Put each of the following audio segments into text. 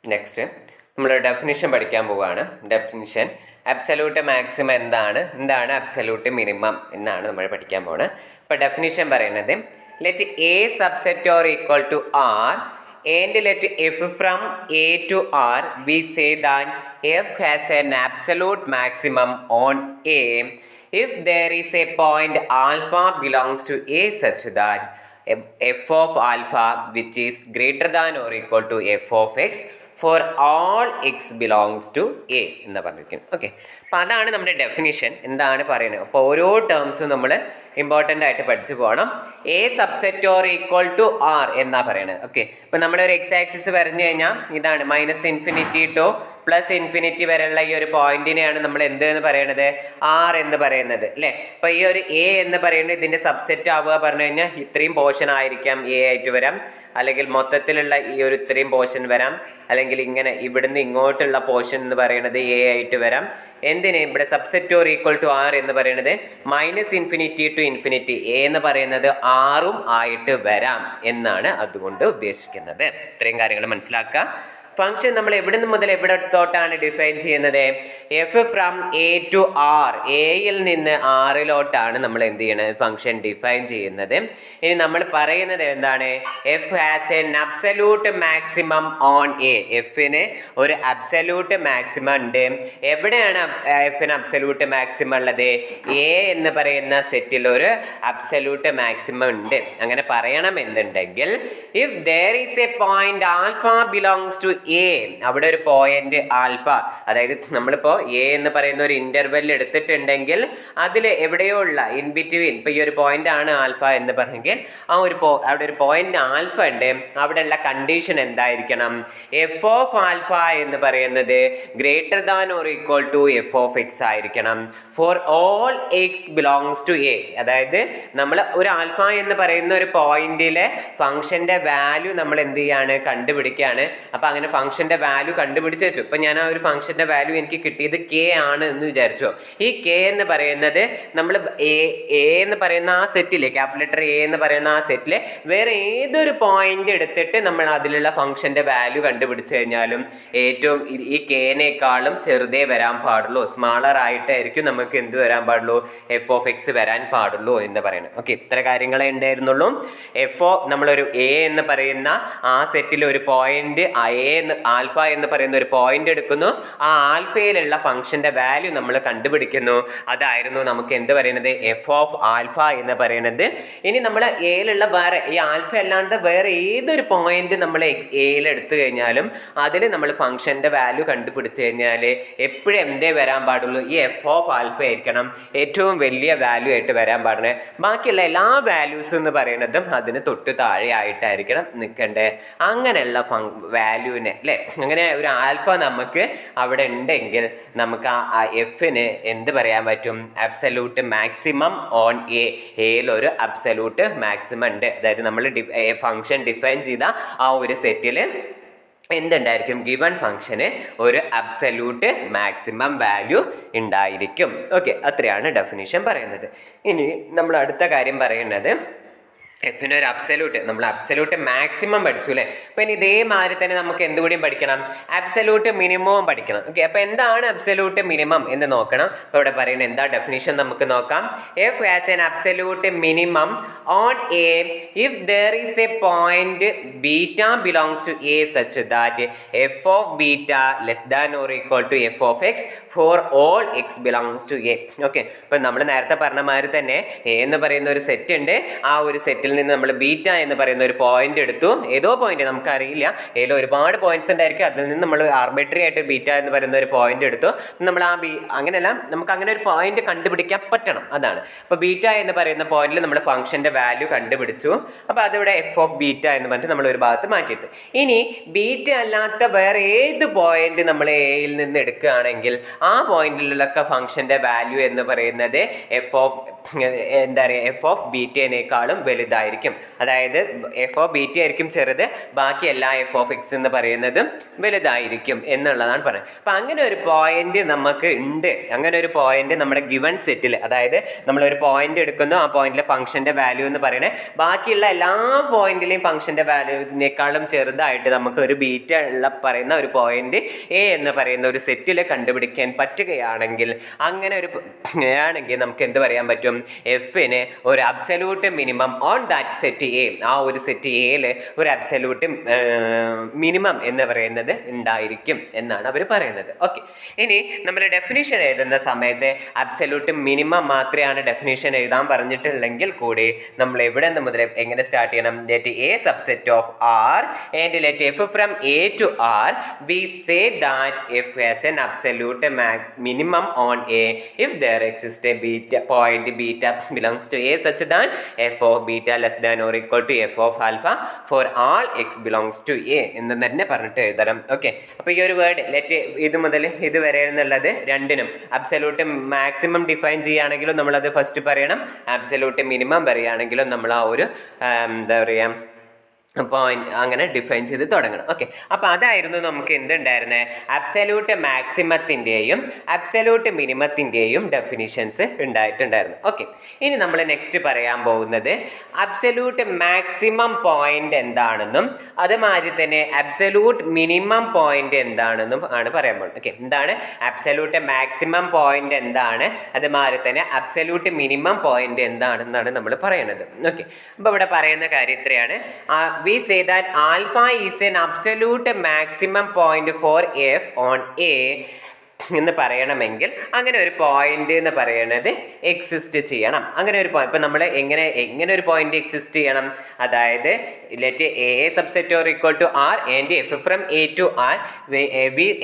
Next നമ്മൾ definition പഠിക്കാൻ പോവുകയാണ്. ഡെഫിനിഷൻ അബ്സല്യൂട്ട് മാക്സിമം എന്താണ് അബ്സല്യൂട്ട് മിനിമം എന്നാണ് നമ്മൾ പഠിക്കാൻ പോകുന്നത്. അപ്പോൾ ഡെഫിനിഷൻ പറയുന്നത് let A subset or equal to R and let f from a to r we say that f has an absolute maximum on a if there is a point alpha belongs to a such that f of alpha which is greater than or equal to f of x for all x belongs to a എന്ന് പറഞ്ഞിരിക്കുന്നു. Okay, അപ്പോൾ അതാണ് നമ്മുടെ definition. എന്താണ് പറയുന്നത്? അപ്പോൾ ഓരോ ടേംസും നമ്മൾ ഇമ്പോർട്ടൻ്റ് ആയിട്ട് പഠിച്ചു പോകണം. A subset or equal to R എന്നാ പറയുന്നത്. ഓക്കെ, ഇപ്പോൾ നമ്മളൊരു എക്സ് ആക്സിസ് വരഞ്ഞു കഴിഞ്ഞാൽ ഇതാണ് -∞ ടു +∞ വരെയുള്ള ഈ ഒരു പോയിന്റിനെയാണ് നമ്മൾ എന്ത് എന്ന് പറയുന്നത്? ആർ എന്ന് പറയുന്നത് അല്ലേ. അപ്പോൾ ഈ ഒരു എ എന്ന് പറയുന്നത് ഇതിൻ്റെ സബ്സെറ്റ് ആവുക പറഞ്ഞു കഴിഞ്ഞാൽ ഇത്രയും പോർഷൻ ആയിരിക്കാം എ ആയിട്ട് വരാം, അല്ലെങ്കിൽ മൊത്തത്തിലുള്ള ഈ ഒരു ഇത്രയും പോർഷൻ വരാം, അല്ലെങ്കിൽ ഇങ്ങനെ ഇവിടുന്ന് ഇങ്ങോട്ടുള്ള പോർഷൻ എന്ന് പറയുന്നത് എ ആയിട്ട് വരാം. എന്തിന് ഇവിടെ subset or equal to R എന്ന് പറയുന്നത് -∞ ടു ∞ എ എന്ന് പറയുന്നത് ആറും ആയിട്ട് വരാം എന്നാണ് അതുകൊണ്ട് ഉദ്ദേശിക്കുന്നത്. ഇത്രയും കാര്യങ്ങൾ മനസ്സിലാക്കുക. ഫംഗ്ഷൻ നമ്മൾ എവിടെ നിന്ന് മുതൽ എവിടെ തൊട്ടാണ് ഡിഫൈൻ ചെയ്യുന്നത്? F from A to R, എയിൽ നിന്ന് ആറിലോട്ടാണ് നമ്മൾ എന്ത് ചെയ്യണത്? ഫംഗ്ഷൻ ഡിഫൈൻ ചെയ്യുന്നത്. ഇനി നമ്മൾ പറയുന്നത് എന്താണ്? F has an absolute maximum on A. എഫിന് ഒരു അബ്സല്യൂട്ട് മാക്സിമം ഉണ്ട്. എവിടെയാണ് എഫിന് അബ്സല്യൂട്ട് മാക്സിമം ഉള്ളത്? എ എന്ന് പറയുന്ന സെറ്റിൽ ഒരു അബ്സല്യൂട്ട് മാക്സിമം ഉണ്ട്. അങ്ങനെ പറയണമെന്നുണ്ടെങ്കിൽ if there is a point alpha belongs to A, അവിടെ ഒരു പോയിന്റ് ആൽഫ, അതായത് നമ്മളിപ്പോൾ എ എന്ന് പറയുന്ന ഒരു ഇന്റർവെൽ എടുത്തിട്ടുണ്ടെങ്കിൽ അതിൽ എവിടെയോ ഉള്ള ഇൻ ബിറ്റ്വീൻ, ഇപ്പോൾ ഈ ഒരു പോയിന്റ് ആണ് ആൽഫ എന്ന് പറഞ്ഞെങ്കിൽ ആ ഒരു അവിടെ ഒരു പോയിന്റ് ആൽഫ ഉണ്ട്. അവിടെയുള്ള കണ്ടീഷൻ എന്തായിരിക്കണം? എഫ് ഓഫ് ആൽഫ എന്ന് പറയുന്നത് greater than or equal to F of X ആയിരിക്കണം for all X belongs to A. അതായത് നമ്മൾ ഒരു ആൽഫ എന്ന് പറയുന്ന ഒരു പോയിന്റിലെ ഫംഗ്ഷന്റെ വാല്യൂ നമ്മൾ എന്ത് ചെയ്യാണ്? കണ്ടുപിടിക്കുകയാണ്. അപ്പോൾ അങ്ങനെ ഫംഗ്ഷന്റെ വാല്യൂ കണ്ടുപിടിച്ച് വെച്ചു. ഇപ്പം ഞാൻ ആ ഒരു ഫംഗ്ഷന്റെ വാല്യൂ എനിക്ക് കിട്ടിയത് കെ ആണ് എന്ന് വിചാരിച്ചോ. ഈ കെ എന്ന് പറയുന്നത് നമ്മൾ എ എന്ന് പറയുന്ന ആ സെറ്റിലെ, ക്യാപിറ്റൽ ലെറ്റർ എ എന്ന് പറയുന്ന ആ സെറ്റിലെ വേറെ ഏതൊരു പോയിന്റ് എടുത്തിട്ട് നമ്മൾ അതിലുള്ള ഫംഗ്ഷന്റെ വാല്യൂ കണ്ടുപിടിച്ച് കഴിഞ്ഞാലും ഏറ്റവും ഈ കെനേക്കാളും ചെറുതേ വരാൻ പാടുള്ളൂ, സ്മാളർ ആയിട്ടായിരിക്കും നമുക്ക് എന്ത് വരാൻ പാടുള്ളൂ? എഫ് ഓഫ് എക്സ് വരാൻ പാടുള്ളൂ എന്ന് പറയുന്നത്. ഓക്കെ, ഇത്ര കാര്യങ്ങളെ ഉണ്ടായിരുന്നുള്ളൂ. നമ്മളൊരു എ എന്ന് പറയുന്ന ആ സെറ്റിൽ ഒരു പോയിന്റ് ആൽഫ എന്ന് പറയുന്ന ഒരു പോയിന്റ് എടുക്കുന്നു. ആ ആൽഫയിലുള്ള ഫംഗ്ഷന്റെ വാല്യൂ നമ്മൾ കണ്ടുപിടിക്കുന്നു. അതായിരുന്നു നമുക്ക് എന്ത് പറയുന്നത്? എഫ് ഓഫ് ആൽഫ എന്ന് പറയുന്നത്. ഇനി നമ്മൾ എയിലുള്ള വേറെ ഈ ആൽഫ അല്ലാണ്ട് വേറെ ഏതൊരു പോയിന്റ് നമ്മൾ എയിൽ എടുത്തു കഴിഞ്ഞാലും അതിൽ നമ്മൾ ഫംഗ്ഷന്റെ വാല്യൂ കണ്ടുപിടിച്ച് കഴിഞ്ഞാൽ എപ്പോഴും എന്തേ വരാൻ പാടുള്ളൂ? ഈ എഫ് ഓഫ് ആൽഫ ആയിരിക്കണം ഏറ്റവും വലിയ വാല്യൂ ആയിട്ട് വരാൻ പാടുന്നത്. ബാക്കിയുള്ള എല്ലാ വാല്യൂസ് എന്ന് പറയുന്നതും അതിന് തൊട്ട് താഴെ ആയിട്ടായിരിക്കണം നിൽക്കേണ്ടത്. അങ്ങനെയുള്ള വാല്യൂവിനെ അല്ലേ, അങ്ങനെ ഒരു ആൽഫ നമുക്ക് അവിടെ ഉണ്ടെങ്കിൽ നമുക്ക് ആ എഫിന് എന്ത് പറയാൻ പറ്റും? Absolute maximum on A. എയിൽ ഒരു അബ്സല്യൂട്ട് മാക്സിമം ഉണ്ട്. അതായത് നമ്മൾ ഫംഗ്ഷൻ ഡിഫൈൻ ചെയ്ത ആ ഒരു സെറ്റിൽ എന്തുണ്ടായിരിക്കും? ഗിവൺ ഫംഗ്ഷന് ഒരു അബ്സല്യൂട്ട് മാക്സിമം വാല്യൂ ഉണ്ടായിരിക്കും. ഓക്കെ, അത്രയാണ് ഡെഫിനിഷൻ പറയുന്നത്. ഇനി നമ്മൾ അടുത്ത കാര്യം പറയുന്നത് എഫിന് ഒരു നമ്മൾ അബ്സല്യൂട്ട് മാക്സിമം പഠിച്ചു അല്ലേ. അപ്പം ഇനി ഇതേമാതിരി തന്നെ നമുക്ക് എന്തുകൂടിയും പഠിക്കണം? അബ്സല്യൂട്ട് മിനിമവും പഠിക്കണം. ഓക്കെ, അപ്പോൾ എന്താണ് അബ്സല്യൂട്ട് മിനിമം എന്ന് നോക്കണം. അപ്പോൾ ഇവിടെ പറയുന്നത് എന്താ ഡെഫിനിഷൻ നമുക്ക് നോക്കാം. F has an absolute minimum on A if there is a point beta belongs to A such that f of beta less than or equal to F of x for all X belongs to A. Okay, ഇപ്പം നമ്മൾ നേരത്തെ പറഞ്ഞ മാതിരി തന്നെ A എന്ന് പറയുന്ന ഒരു set ഉണ്ട്. ആ ഒരു സെറ്റിൽ നിന്ന് നമ്മൾ ബീറ്റ എന്ന് പറയുന്ന ഒരു പോയിന്റ് എടുത്തു. ഏതോ പോയിന്റ് നമുക്കറിയില്ല, ഏതോ ഒരുപാട് പോയിന്റ്സ് ഉണ്ടായിരിക്കും. അതിൽ നിന്ന് നമ്മൾ ആർബിട്രറി ആയിട്ട് ബീറ്റ എന്ന് പറയുന്ന ഒരു പോയിന്റ് എടുത്തു. നമ്മൾ ആ അങ്ങനെയല്ല, നമുക്ക് അങ്ങനെ ഒരു പോയിന്റ് കണ്ടുപിടിക്കാൻ പറ്റണം. അതാണ് അപ്പോൾ ബീറ്റ എന്ന് പറയുന്ന പോയിന്റിൽ നമ്മൾ ഫംഗ്ഷന്റെ വാല്യൂ കണ്ടുപിടിച്ചു. അപ്പോൾ അതിവിടെ എഫ് ഓഫ് ബീറ്റ എന്ന് പറഞ്ഞിട്ട് നമ്മൾ ഒരു ഭാഗത്ത് മാറ്റിയിട്ട്, ഇനി ബീറ്റ അല്ലാത്ത വേറെ ഏത് പോയിന്റ് നമ്മൾ എയിൽ നിന്ന് എടുക്കുകയാണെങ്കിൽ ആ പോയിന്റിലൊക്കെ ഫംഗ്ഷന്റെ വാല്യൂ എന്ന് പറയുന്നത് എഫ് ഓഫ് ബീറ്റേനേക്കാളും വലുതായി വലുതായിരിക്കും. അതായത് എഫ് ഓഫ് ബീറ്റ ആയിരിക്കും ചെറുത്, ബാക്കി എല്ലാ എഫ് ഓഫ് എക്സ് എന്ന് പറയുന്നതും വലുതായിരിക്കും എന്നുള്ളതാണ് പറയുന്നത്. അപ്പം അങ്ങനെ ഒരു പോയിന്റ് നമുക്ക് ഉണ്ട്. അങ്ങനെ ഒരു പോയിന്റ് നമ്മുടെ ഗിവൺ സെറ്റിൽ, അതായത് നമ്മളൊരു പോയിന്റ് എടുക്കുന്നു, ആ പോയിന്റിലെ ഫംഗ്ഷൻ്റെ വാല്യൂ എന്ന് പറയുന്നത് ബാക്കിയുള്ള എല്ലാ പോയിന്റിലെയും ഫംഗ്ഷൻ്റെ വാല്യൂവിനേക്കാളും ചെറുതായിട്ട് നമുക്ക് ഒരു ബീറ്റ ഉള്ള പറയുന്ന ഒരു പോയിന്റ് എ എന്ന് പറയുന്ന ഒരു സെറ്റിൽ കണ്ടുപിടിക്കാൻ പറ്റുകയാണെങ്കിൽ, അങ്ങനെ ഒരു ആണെങ്കിൽ നമുക്ക് എന്ത് പറയാൻ പറ്റും? എഫിന് ഒരു absolute minimum on that set A, ആ ഒരു സെറ്റ് എയിൽ ഒരു അബ്സല്യൂട്ട് മിനിമം എന്ന് പറയുന്നത് ഉണ്ടായിരിക്കും എന്നാണ് അവർ പറയുന്നത്. ഓക്കെ, ഇനി നമ്മൾ ഡെഫിനിഷൻ എഴുതുന്ന സമയത്ത് അബ്സല്യൂട്ട് മിനിമം മാത്രമാണ് ഡെഫിനിഷൻ എഴുതാൻ പറഞ്ഞിട്ടുള്ളെങ്കിൽ കൂടി നമ്മൾ എവിടെ നിന്ന് മുതൽ എങ്ങനെ സ്റ്റാർട്ട് ചെയ്യണം? Let A subset of R and let f from A to R we say that f has an absolute minimum on A if there exists a beta point beta belongs to a such that f of beta less than or equal to f of alpha for all x belongs to a എന്ന് തന്നെ പറഞ്ഞിട്ട് എഴുതണം. Okay, അപ്പോൾ ഈ ഒരു word let ഇത് മുതൽ ഇത് വരെ എന്നുള്ളത് രണ്ടിനും അബ്സല്യൂട്ട് മാക്സിമം ഡിഫൈൻ ചെയ്യുകയാണെങ്കിലും നമ്മളത് ഫസ്റ്റ് പറയണം, അബ്സല്യൂട്ട് മിനിമം പറയുകയാണെങ്കിലും നമ്മൾ ആ ഒരു എന്താ പറയുക പോയിന്റ് അങ്ങനെ ഡിഫൈൻ ചെയ്ത് തുടങ്ങണം. ഓക്കെ, അപ്പോൾ അതായിരുന്നു നമുക്ക് എന്തുണ്ടായിരുന്നത്? അബ്സല്യൂട്ട് മാക്സിമത്തിൻ്റെയും അബ്സല്യൂട്ട് മിനിമത്തിൻ്റെയും ഡെഫിനിഷൻസ് ഉണ്ടായിട്ടുണ്ടായിരുന്നു. ഓക്കെ, ഇനി നമ്മൾ നെക്സ്റ്റ് പറയാൻ പോകുന്നത് അബ്സല്യൂട്ട് മാക്സിമം പോയിന്റ് എന്താണെന്നും അതുമാതിരി തന്നെ അബ്സല്യൂട്ട് മിനിമം പോയിന്റ് എന്താണെന്നും ആണ് പറയാൻ പോകുന്നത്. ഓക്കെ, എന്താണ് അബ്സല്യൂട്ട് മാക്സിമം പോയിന്റ് എന്താണ്, അതുമാതിരി തന്നെ അബ്സല്യൂട്ട് മിനിമം പോയിന്റ് എന്താണെന്നാണ് നമ്മൾ പറയുന്നത്. ഓക്കെ, അപ്പോൾ ഇവിടെ പറയുന്ന കാര്യം ഇത്രയാണ്. We say that alpha is an absolute maximum point for f on A എന്ന് പറയണമെങ്കിൽ അങ്ങനെ ഒരു പോയിന്റ് എന്ന് പറയുന്നത് എക്സിസ്റ്റ് ചെയ്യണം. അങ്ങനെ ഒരു പോയിന്റ് ഇപ്പം നമ്മൾ എങ്ങനെ ഒരു പോയിന്റ് എക്സിസ്റ്റ് ചെയ്യണം? അതായത് let A subset or equal to R and f from A to R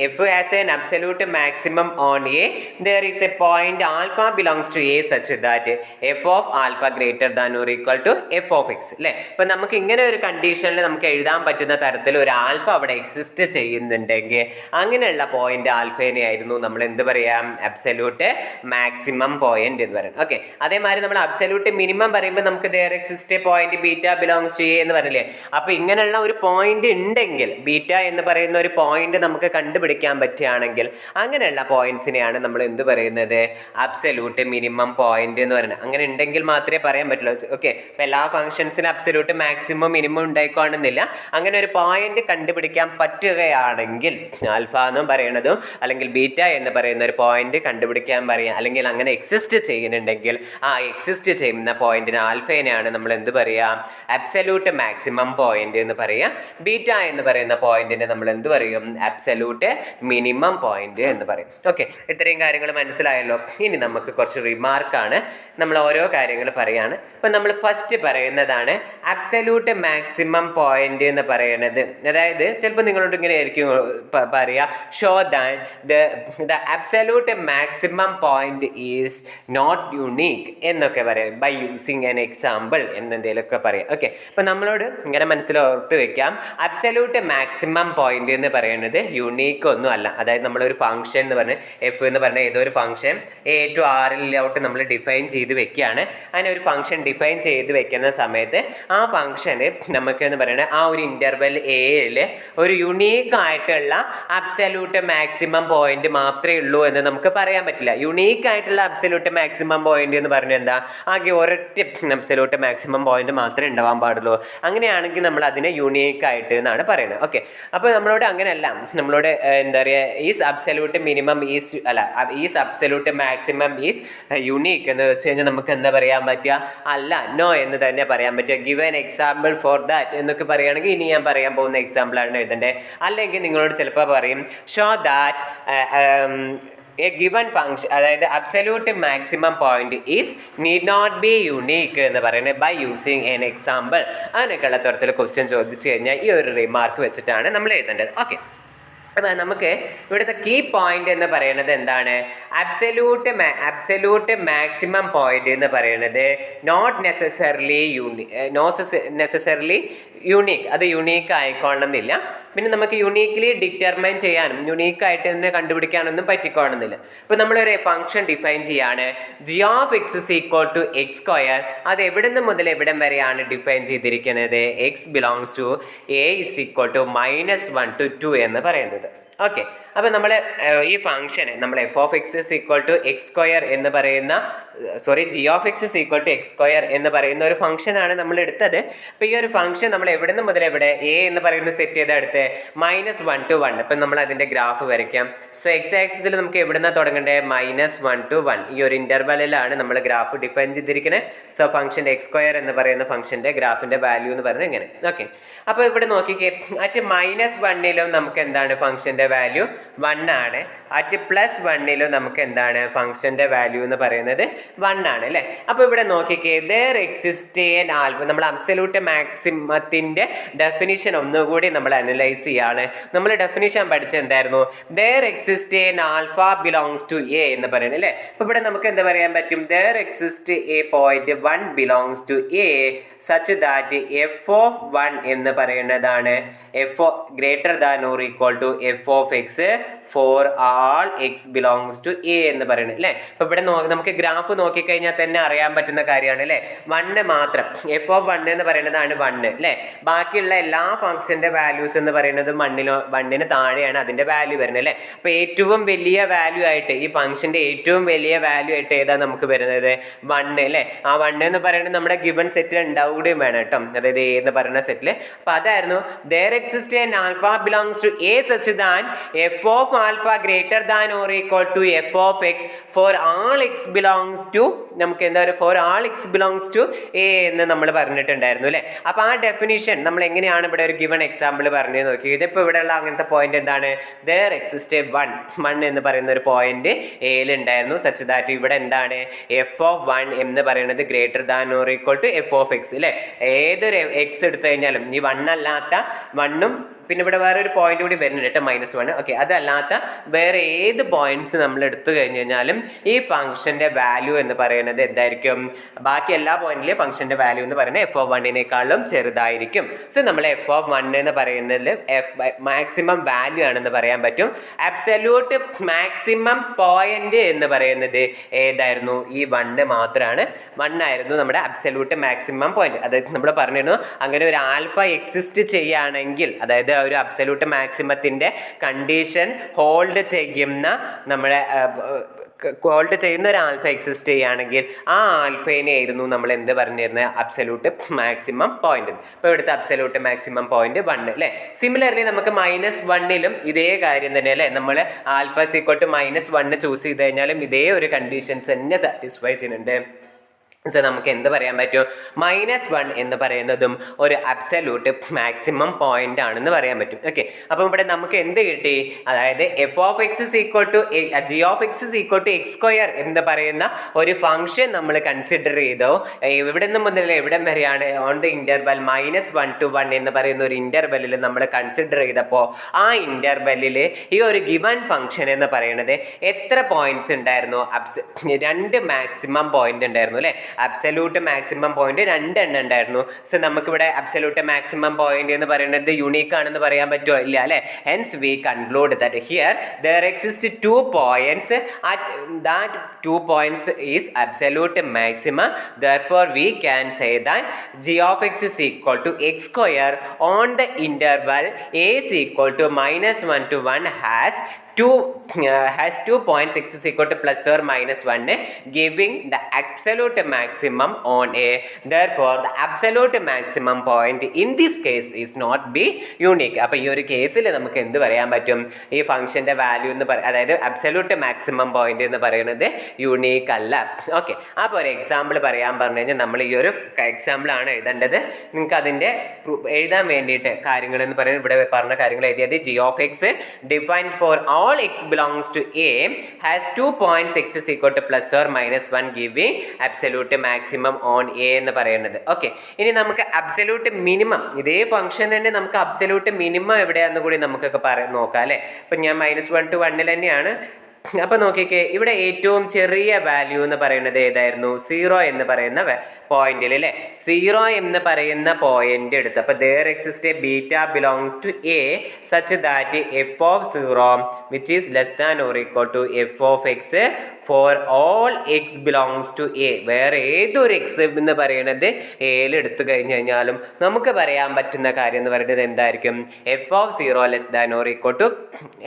f has an absolute maximum on A there is a point alpha belongs to A such that f of alpha greater than or equal to F of x. അല്ലേ, ഇപ്പം നമുക്ക് ഇങ്ങനെ ഒരു കണ്ടീഷനിൽ നമുക്ക് എഴുതാൻ പറ്റുന്ന തരത്തിൽ ഒരു ആൽഫ അവിടെ എക്സിസ്റ്റ് ചെയ്യുന്നുണ്ടെങ്കിൽ അങ്ങനെയുള്ള പോയിന്റ് ആൽഫേനെ ആയിരുന്നു നമ്മൾ എന്ത് പറയാം? അബ്സല്യൂട്ട് മാക്സിമം പോയിന്റ് എന്ന് പറയുന്നത്. ഓക്കെ, അതേമാതിരി നമ്മൾ അബ്സല്യൂട്ട് മിനിമം പറയുമ്പോൾ നമുക്ക് there exist a point beta belongs to a എന്ന് പറഞ്ഞില്ലേ? അപ്പോൾ ഇങ്ങനെയുള്ള ഒരു പോയിന്റ് ഉണ്ടെങ്കിൽ, ബീറ്റ എന്ന് പറയുന്ന ഒരു പോയിന്റ് നമുക്ക് കണ്ടുപിടിക്കാൻ പറ്റുകയാണെങ്കിൽ അങ്ങനെയുള്ള പോയിന്റ്സിനെയാണ് നമ്മൾ എന്ത് പറയുന്നത്? അബ്സല്യൂട്ട് മിനിമം പോയിന്റ് എന്ന് പറയുന്നത്. അങ്ങനെ ഉണ്ടെങ്കിൽ മാത്രമേ പറയാൻ പറ്റുള്ളൂ. ഓക്കെ, അപ്പോൾ എല്ലാ ഫംഗ്ഷൻസിനും അബ്സല്യൂട്ട് മാക്സിമം മിനിമം ഉണ്ടായിക്കോണമെന്നില്ല. അങ്ങനെ ഒരു പോയിന്റ് കണ്ടുപിടിക്കാൻ പറ്റുകയാണെങ്കിൽ ആൽഫ എന്നും പറയണതും അല്ലെങ്കിൽ ബീറ്റ എന്ന് പറയുന്ന ഒരു പോയിന്റ് കണ്ടുപിടിക്കാൻ പറയാം, അല്ലെങ്കിൽ അങ്ങനെ എക്സിസ്റ്റ് ചെയ്യുന്നുണ്ടെങ്കിൽ ആ എക്സിസ്റ്റ് ചെയ്യുന്ന പോയിന്റിന് ആൽഫേനെയാണ് നമ്മൾ എന്ത് പറയുക? അബ്സല്യൂട്ട് മാക്സിമം പോയിന്റ് എന്ന് പറയുക. ബീറ്റ എന്ന് പറയുന്ന പോയിന്റിനെ നമ്മൾ എന്ത് പറയും? അബ്സല്യൂട്ട് മിനിമം പോയിന്റ് എന്ന് പറയും. ഓക്കെ, ഇത്രയും കാര്യങ്ങൾ മനസ്സിലായല്ലോ. ഇനി നമുക്ക് കുറച്ച് റിമാർക്കാണ്, നമ്മൾ ഓരോ കാര്യങ്ങൾ പറയാണ്. ഇപ്പം നമ്മൾ ഫസ്റ്റ് പറയുന്നതാണ് അബ്സല്യൂട്ട് മാക്സിമം പോയിന്റ് എന്ന് പറയുന്നത്. അതായത് ചിലപ്പോൾ നിങ്ങളോട് ഇങ്ങനെ ആയിരിക്കും പറയുക, show that the absolute maximum point is not unique എന്നൊക്കെ പറയാം, ബൈ യൂസിങ് ആൻ എക്സാമ്പിൾ എന്നെന്തെങ്കിലുമൊക്കെ പറയാം. ഓക്കെ, അപ്പം നമ്മളോട് ഇങ്ങനെ മനസ്സിലോർത്ത് വെക്കാം, അബ്സല്യൂട്ട് മാക്സിമം പോയിന്റ് എന്ന് പറയുന്നത് യുണീക്ക് ഒന്നും അല്ല. അതായത് നമ്മളൊരു ഫംഗ്ഷൻ എന്ന് പറഞ്ഞ് എഫ് എന്ന് പറഞ്ഞ ഏതോ ഒരു ഫംഗ്ഷൻ എ ടു ആറിലോട്ട് നമ്മൾ ഡിഫൈൻ ചെയ്ത് വെക്കുകയാണ്. അങ്ങനെ ഒരു ഫംഗ്ഷൻ ഡിഫൈൻ ചെയ്ത് വെക്കുന്ന സമയത്ത് ആ ഫംഗ്ഷന് നമുക്ക് എന്ന് പറയുന്നത് ആ ഒരു ഇൻ്റർവെൽ എയിൽ ഒരു യുണീക്ക് ആയിട്ടുള്ള അബ്സല്യൂട്ട് മാക്സിമം പോയിന്റ് മാത്രമേ ഉള്ളൂ എന്ന് നമുക്ക് പറയാൻ പറ്റില്ല. യുണീക്ക് ആയിട്ടുള്ള അബ്സല്യൂട്ട് മാക്സിമം പോയിന്റ് എന്ന് പറഞ്ഞാൽ എന്താ? ആകെ ഒരൊറ്റ അബ്സല്യൂട്ട് മാക്സിമം പോയിന്റ് മാത്രമേ ഉണ്ടാവാൻ പാടുള്ളൂ. അങ്ങനെയാണെങ്കിൽ നമ്മൾ അതിനെ യുണീക്ക് ആയിട്ട് എന്നാണ് പറയുന്നത്. ഓക്കെ, അപ്പോൾ നമ്മളോട് അങ്ങനെയല്ല, നമ്മളോട് എന്താ പറയുക, ഈസ് അബ്സല്യൂട്ട് മിനിമം ഈസ് അല്ല is absolute maximum is unique എന്ന് വെച്ച് കഴിഞ്ഞാൽ നമുക്ക് എന്താ പറയാൻ പറ്റുക? അല്ല, നോ എന്ന് തന്നെ പറയാൻ പറ്റുക. Give an example for that എന്നൊക്കെ പറയുകയാണെങ്കിൽ ഇനി ഞാൻ പറയാൻ പോകുന്ന എക്സാമ്പിളാണ് എഴുതേണ്ടത്. അല്ലെങ്കിൽ നിങ്ങളോട് ചിലപ്പോൾ പറയും show that a given function, അതായത് absolute maximum point is need not be unique എന്ന് പറയുന്നത് ബൈ യൂസിങ് എൻ എക്സാമ്പിൾ. അങ്ങനെയൊക്കെയുള്ള തരത്തിൽ ക്വസ്റ്റ്യൻ ചോദിച്ചു കഴിഞ്ഞാൽ ഈ ഒരു റിമാർക്ക് വെച്ചിട്ടാണ് നമ്മൾ എഴുതേണ്ടത്. ഓക്കെ, അപ്പോൾ നമുക്ക് ഇവിടുത്തെ കീ പോയിന്റ് എന്ന് പറയുന്നത് എന്താണ്? അബ്സല്യൂട്ട് മാക്സിമം പോയിന്റ് എന്ന് പറയുന്നത് നോട്ട് നെസസറിലി യുണീക്ക്. അത് യുണീക്ക് ആയിക്കൊള്ളുന്നില്ല. പിന്നെ നമുക്ക് യുണീക്ക്ലി ഡിറ്റർമൈൻ ചെയ്യാനും യുണീക്കായിട്ട് തന്നെ കണ്ടുപിടിക്കാനൊന്നും പറ്റിക്കോണമെന്നില്ല. ഇപ്പോൾ നമ്മളൊരു ഫംഗ്ഷൻ ഡിഫൈൻ ചെയ്യാണ് g of x is equal to x square. അത് എവിടെ നിന്ന് മുതൽ എവിടം വരെയാണ് ഡിഫൈൻ ചെയ്തിരിക്കുന്നത്? X belongs to A is equal to -1 to 2 എന്ന് പറയുന്നത്. ഓക്കെ, അപ്പോൾ നമ്മൾ ഈ ഫംഗ്ഷന് നമ്മൾ f of x is equal to x square എന്ന് പറയുന്ന g of x is equal to x square എന്ന് പറയുന്ന ഒരു ഫംഗ്ഷനാണ് നമ്മൾ എടുത്തത്. അപ്പോൾ ഈ ഒരു ഫംഗ്ഷൻ നമ്മൾ എവിടെ നിന്ന് മുതൽ എവിടെ എ എന്ന് പറയുന്ന സെറ്റ് ചെയ്ത് എടുത്ത് -1 to 1. അപ്പം നമ്മൾ അതിൻ്റെ ഗ്രാഫ് വരയ്ക്കാം. സോ എക്സ് ആക്സിസിൽ നമുക്ക് എവിടെ നിന്നാണ് തുടങ്ങേണ്ടത്? -1 to 1 ഈ ഒരു ഇൻ്റർവെല്ലിലാണ് നമ്മൾ ഗ്രാഫ് ഡിഫൈൻ ചെയ്തിരിക്കുന്നത്. സോ ഫംഗ്ഷൻ്റെ എക്സ് സ്ക്വയർ എന്ന് പറയുന്ന ഫംഗ്ഷൻ്റെ ഗ്രാഫിൻ്റെ വാല്യൂ എന്ന് പറയുന്നത് ഇങ്ങനെ. ഓക്കെ, അപ്പോൾ ഇവിടെ നോക്കിക്കേ, അറ്റ് -1ലും നമുക്ക് എന്താണ് ഫംഗ്ഷൻ്റെ വാല്യൂ 1 ആണ്. അറ്റ് +1ലും നമുക്ക് എന്താണ് ഫംഗ്ഷൻ്റെ വാല്യൂ എന്ന് പറയുന്നത് 1 ആണ് അല്ലേ. അപ്പോൾ ഇവിടെ നോക്കിക്കേ, there exist an alpha. നമ്മൾ അബ്സല്യൂട്ട് മാക്സിമത്തിൻ്റെ ഡെഫിനിഷൻ ഒന്നുകൂടി നമ്മൾ അനലൈസ് ചെയ്യാണ്. നമ്മൾ ഡെഫിനിഷൻ പഠിച്ചത് എന്തായിരുന്നു? there exist an alpha belongs to a എന്ന് പറയുന്നത് അല്ലേ. അപ്പോൾ ഇവിടെ നമുക്ക് എന്താ പറയാൻ പറ്റും? there exist a point 1 belongs to a such that f of 1 എന്ന് പറയുന്നതാണ് f greater than or equal to f of x for all x belongs to a എന്ന് പറയുന്നത് അല്ലേ. അപ്പോൾ ഇവിടെ നമുക്ക് ഗ്രാഫ് നോക്കിക്കഴിഞ്ഞാൽ തന്നെ അറിയാൻ പറ്റുന്ന കാര്യമാണ് അല്ലേ. 1 മാത്രം എഫ് ഓഫ് 1 എന്ന് പറയുന്നതാണ് 1 അല്ലേ. ബാക്കിയുള്ള എല്ലാ ഫംഗ്ഷൻ്റെ വാല്യൂസ് എന്ന് പറയുന്നത് 1ന് താഴെയാണ് അതിൻ്റെ വാല്യൂ വരുന്നത് അല്ലേ. അപ്പോൾ ഏറ്റവും വലിയ വാല്യൂ ആയിട്ട് ഈ ഫംഗ്ഷൻ്റെ ഏറ്റവും വലിയ വാല്യൂ ആയിട്ട് ഏതാണ് നമുക്ക് വരുന്നത്? 1 അല്ലേ. ആ 1 എന്ന് പറയുന്നത് നമ്മുടെ ഗിവൺ സെറ്റിൽ ഉണ്ടാവുകയും വേണം കേട്ടോ, അതായത് എ എന്ന് പറയുന്ന സെറ്റിൽ. അപ്പോൾ അതായിരുന്നു there exists an alpha belongs to a such that f of alpha greater than or equal to f of x for all x belongs to നമുക്ക് എന്താ പറയുക for all x belongs to a എന്ന് നമ്മൾ പറഞ്ഞിട്ടുണ്ടായിരുന്നു അല്ലേ. അപ്പോൾ ആ definition നമ്മൾ എങ്ങനെയാണ് ഇവിടെ ഒരു ഗിവൺ എക്സാമ്പിൾ പറഞ്ഞു നോക്കി. ഇതിപ്പോൾ ഇവിടെയുള്ള അങ്ങനത്തെ പോയിന്റ് എന്താണ്? there exists a 1 എന്ന് പറയുന്ന ഒരു പോയിന്റ് എയിൽ ഉണ്ടായിരുന്നു such that ഇവിടെ എന്താണ് f of 1 എന്ന് പറയുന്നത് greater than or equal to f of x അല്ലേ. ഏതൊരു x എടുത്തു കഴിഞ്ഞാലും ഈ 1 അല്ലാത്ത 1ഉം പിന്നെ ഇവിടെ വേറെ ഒരു പോയിന്റ് കൂടി വരുന്നുണ്ട് കേട്ടോ, -1. ഓക്കെ, അതല്ലാത്ത വേറെ ഏത് പോയിന്റ്സ് നമ്മൾ എടുത്തു കഴിഞ്ഞ് കഴിഞ്ഞാലും ഈ ഫംഗ്ഷൻ്റെ വാല്യൂ എന്ന് പറയുന്നത് എന്തായിരിക്കും? ബാക്കി എല്ലാ പോയിന്റിലും ഫംഗ്ഷൻ്റെ വാല്യൂ എന്ന് പറയുന്നത് എഫ് ഓഫ് 1നേക്കാളും ചെറുതായിരിക്കും. സോ നമ്മൾ എഫ് ഓഫ് 1 എന്ന് പറയുന്നതിൽ മാക്സിമം വാല്യൂ ആണെന്ന് പറയാൻ പറ്റും. അബ്സല്യൂട്ട് മാക്സിമം പോയിന്റ് എന്ന് പറയുന്നത് ഏതായിരുന്നു? ഈ 1 മാത്രമാണ്. 1 ആയിരുന്നു നമ്മുടെ അബ്സല്യൂട്ട് മാക്സിമം പോയിന്റ്. അതായത് നമ്മൾ പറഞ്ഞിരുന്നു അങ്ങനെ ഒരു ആൽഫ എക്സിസ്റ്റ് ചെയ്യുകയാണെങ്കിൽ, അതായത് ഒരു അബ്സല്യൂട്ട് മാക്സിമത്തിൻ്റെ കണ്ടീഷൻ ഹോൾഡ് ചെയ്യുന്ന നമ്മുടെ ഹോൾഡ് ചെയ്യുന്ന ഒരു ആൽഫ എക്സിസ്റ്റ് ചെയ്യുകയാണെങ്കിൽ ആ ആൽഫേനെ ആയിരുന്നു നമ്മൾ എന്ത് പറഞ്ഞിരുന്നത്? Absolute maximum point. ഇപ്പോൾ ഇവിടുത്തെ അബ്സല്യൂട്ട് മാക്സിമം പോയിന്റ് 1 അല്ലേ. സിമിലർലി നമുക്ക് -1ലും ഇതേ കാര്യം തന്നെ അല്ലേ. നമ്മൾ ആൽഫ ഈക്വൽ ടു -1 ചൂസ് ചെയ്ത് കഴിഞ്ഞാലും ഇതേ ഒരു കണ്ടീഷൻസ് തന്നെ സാറ്റിസ്ഫൈ ചെയ്യുന്നുണ്ട്. സോ നമുക്ക് എന്ത് പറയാൻ പറ്റും? -1 എന്ന് പറയുന്നതും ഒരു അബ്സല്യൂട്ട് മാക്സിമം പോയിന്റ് ആണെന്ന് പറയാൻ പറ്റും. ഓക്കെ, അപ്പം ഇവിടെ നമുക്ക് എന്ത് കിട്ടി? അതായത് f of x is equal to g of x is equal to x square എന്ന് പറയുന്ന ഒരു ഫംഗ്ഷൻ നമ്മൾ കൺസിഡർ ചെയ്തോ. ഇവിടെ നിന്ന് മുതൽ എവിടം വരെയാണ്? ഓൺ ദ ഇൻ്റർവെൽ -1 to 1 എന്ന് പറയുന്ന ഒരു ഇൻ്റർവെല്ലിൽ നമ്മൾ കൺസിഡർ ചെയ്തപ്പോൾ ആ ഇൻ്റർവെല്ലിൽ ഈ ഒരു ഗിവൺ ഫംഗ്ഷൻ എന്ന് പറയുന്നത് എത്ര പോയിന്റ്സ് ഉണ്ടായിരുന്നു? 2 മാക്സിമം പോയിന്റ് ഉണ്ടായിരുന്നു അല്ലേ. അബ്സല്യൂട്ട് മാക്സിമം പോയിന്റ് 2 എണ്ണം ഉണ്ടായിരുന്നു. സോ നമുക്കിവിടെ അബ്സല്യൂട്ട് മാക്സിമം പോയിന്റ് എന്ന് പറയുന്നത് യുണീക്ക് ആണെന്ന് പറയാൻ പറ്റുമോ? ഇല്ല അല്ലേ. Hence V conclude that here there exist 2 points at that 2 points is absolute maximum. Therefore we can say that g of x is equal to x square on the interval a is equal to -1 to 1 has 2 points x is equal to +or-1 giving the absolute maximum on a. Therefore the absolute maximum point in this case is not be unique. അപ്പോൾ ഈ ഒരു കേസിൽ നമുക്ക് എന്ത് പറയാൻ പറ്റും? ഈ ഫംഗ്ഷൻ്റെ value എന്ന് അതായത് അബ്സല്യൂട്ട് മാക്സിമം പോയിന്റ് എന്ന് പറയുന്നത് യുണീക്ക് അല്ല. ഓക്കെ, അപ്പോൾ ഒരു എക്സാമ്പിൾ പറയാൻ പറഞ്ഞു കഴിഞ്ഞാൽ നമ്മൾ ഈ ഒരു എക്സാമ്പിളാണ് എഴുതേണ്ടത്. നിങ്ങൾക്ക് അതിൻ്റെ എഴുതാൻ വേണ്ടിയിട്ട് കാര്യങ്ങൾ എന്ന് പറയുന്നത് ഇവിടെ പറഞ്ഞ കാര്യങ്ങൾ എഴുതിയത് g of x defined for all x belongs to a has 2 points x is equal to +or-1 giving absolute maximum on a എന്ന് പറയുന്നത്. ഓക്കെ, ഇനി നമുക്ക് അബ്സല്യൂട്ട് മിനിമം ഇതേ ഫംഗ്ഷൻ തന്നെ നമുക്ക് അബ്സല്യൂട്ട് മിനിമം എവിടെയാണെന്ന് കൂടി നമുക്കൊക്കെ നോക്കാം അല്ലേ. ഇപ്പം ഞാൻ -1 to 1 തന്നെയാണ് അപ്പോൾ നോക്കിക്കേ, ഇവിടെ ഏറ്റവും ചെറിയ വാല്യൂ എന്ന് പറയുന്നത് ഏതായിരുന്നു? 0 എന്ന് പറയുന്ന പോയിന്റിൽ അല്ലേ? 0 എന്ന് പറയുന്ന പോയിന്റ് എടുത്ത്, അപ്പോൾ there exists a beta belongs to A such that f of 0 which is less than or equal to f of x for all x belongs to A. വേറെ ഏതൊരു എക്സ് എന്ന് പറയുന്നത് എയിൽ എടുത്തു കഴിഞ്ഞ് കഴിഞ്ഞാലും നമുക്ക് പറയാൻ പറ്റുന്ന കാര്യം എന്ന് പറയുന്നത് എന്തായിരിക്കും? F of 0 less than or equal to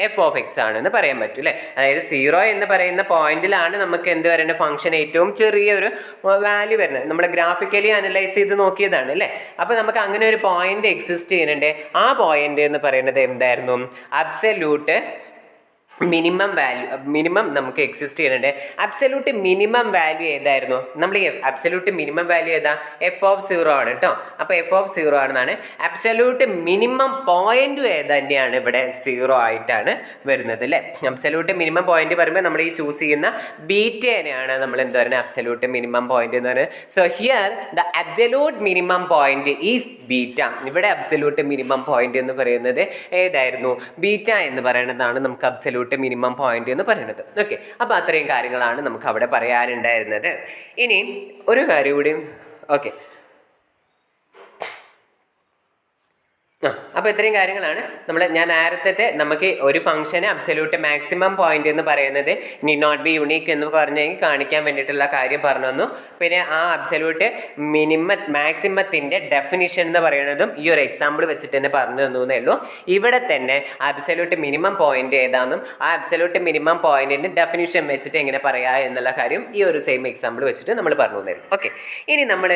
F of x ആണെന്ന് പറയാൻ പറ്റും അല്ലേ? അതായത് 0 എന്ന് പറയുന്ന പോയിന്റിലാണ് നമുക്ക് എന്ത് പറയുന്നത്? ഫംഗ്ഷൻ ഏറ്റവും ചെറിയൊരു വാല്യൂ വരുന്നത്. നമ്മൾ ഗ്രാഫിക്കലി അനലൈസ് ചെയ്ത് നോക്കിയതാണ് അല്ലേ? അപ്പോൾ നമുക്ക് അങ്ങനെ ഒരു പോയിന്റ് എക്സിസ്റ്റ് ചെയ്യുന്നുണ്ട്. ആ പോയിന്റ് എന്ന് പറയുന്നത് എന്തായിരുന്നു? അബ്സല്യൂട്ട് മിനിമം വാല്യൂ, മിനിമം നമുക്ക് എക്സിസ്റ്റ് ചെയ്യുന്നുണ്ട്. അബ്സല്യൂട്ട് മിനിമം വാല്യൂ ഏതായിരുന്നു? നമ്മൾ ഈ അബ്സല്യൂട്ട് മിനിമം വാല്യൂ ഏതാ? എഫ് ഓഫ് 0 ആണ് കേട്ടോ. അപ്പോൾ എഫ് ഓഫ് 0 ആണെന്നാണ്. അബ്സല്യൂട്ട് മിനിമം പോയിന്റും തന്നെയാണ് ഇവിടെ 0 ആയിട്ടാണ് വരുന്നത് അല്ലേ? അബ്സല്യൂട്ട് മിനിമം പോയിന്റ് പറയുമ്പോൾ നമ്മൾ ഈ ചൂസ് ചെയ്യുന്ന ബീറ്റേനെയാണ് നമ്മൾ എന്താ പറയുക? അബ്സല്യൂട്ട് മിനിമം പോയിന്റ് എന്ന് പറയുന്നത്. So here the absolute minimum point is beta. ഇവിടെ അബ്സല്യൂട്ട് മിനിമം പോയിന്റ് എന്ന് പറയുന്നത് ഏതായിരുന്നു? ബീറ്റ എന്ന് പറയുന്നതാണ് നമുക്ക് അബ്സല്യൂട്ട് മിനിമം പോയിന്റ് എന്ന് പറയുന്നത്. ഓക്കെ, അപ്പോൾ അത്രയും കാര്യങ്ങളാണ് നമുക്ക് അവിടെ പറയാനുണ്ടായിരുന്നത്. ഇനി ഒരു കാര്യം കൂടി. ഓക്കെ, അപ്പോൾ ഇത്രയും കാര്യങ്ങളാണ് ഞാൻ നേരത്തെ നമുക്ക് ഒരു ഫംഗ്ഷന് അബ്സല്യൂട്ട് മാക്സിമം പോയിന്റ് എന്ന് പറയുന്നത് നീഡ് നോട്ട് ബി യുണീക്ക് എന്ന് പറഞ്ഞു കാണിക്കാൻ വേണ്ടിയിട്ടുള്ള കാര്യം പറഞ്ഞു തന്നു. പിന്നെ ആ അബ്സല്യൂട്ട് മാക്സിമത്തിൻ്റെ ഡെഫിനിഷൻ എന്ന് പറയുന്നതും ഈ ഒരു എക്സാമ്പിൾ വെച്ചിട്ട് തന്നെ പറഞ്ഞു തന്നു എന്നേ ഉള്ളൂ. ഇവിടെ തന്നെ അബ്സല്യൂട്ട് മിനിമം പോയിന്റ് ഏതാണെന്നും ആ അബ്സല്യൂട്ട് മിനിമം പോയിന്റിൻ്റെ ഡെഫിനിഷൻ വെച്ചിട്ട് എങ്ങനെ പറയാ എന്നുള്ള കാര്യം ഈ ഒരു സെയിം എക്സാമ്പിൾ വെച്ചിട്ട് നമ്മൾ പറഞ്ഞു തരും. ഓക്കെ, ഇനി നമ്മൾ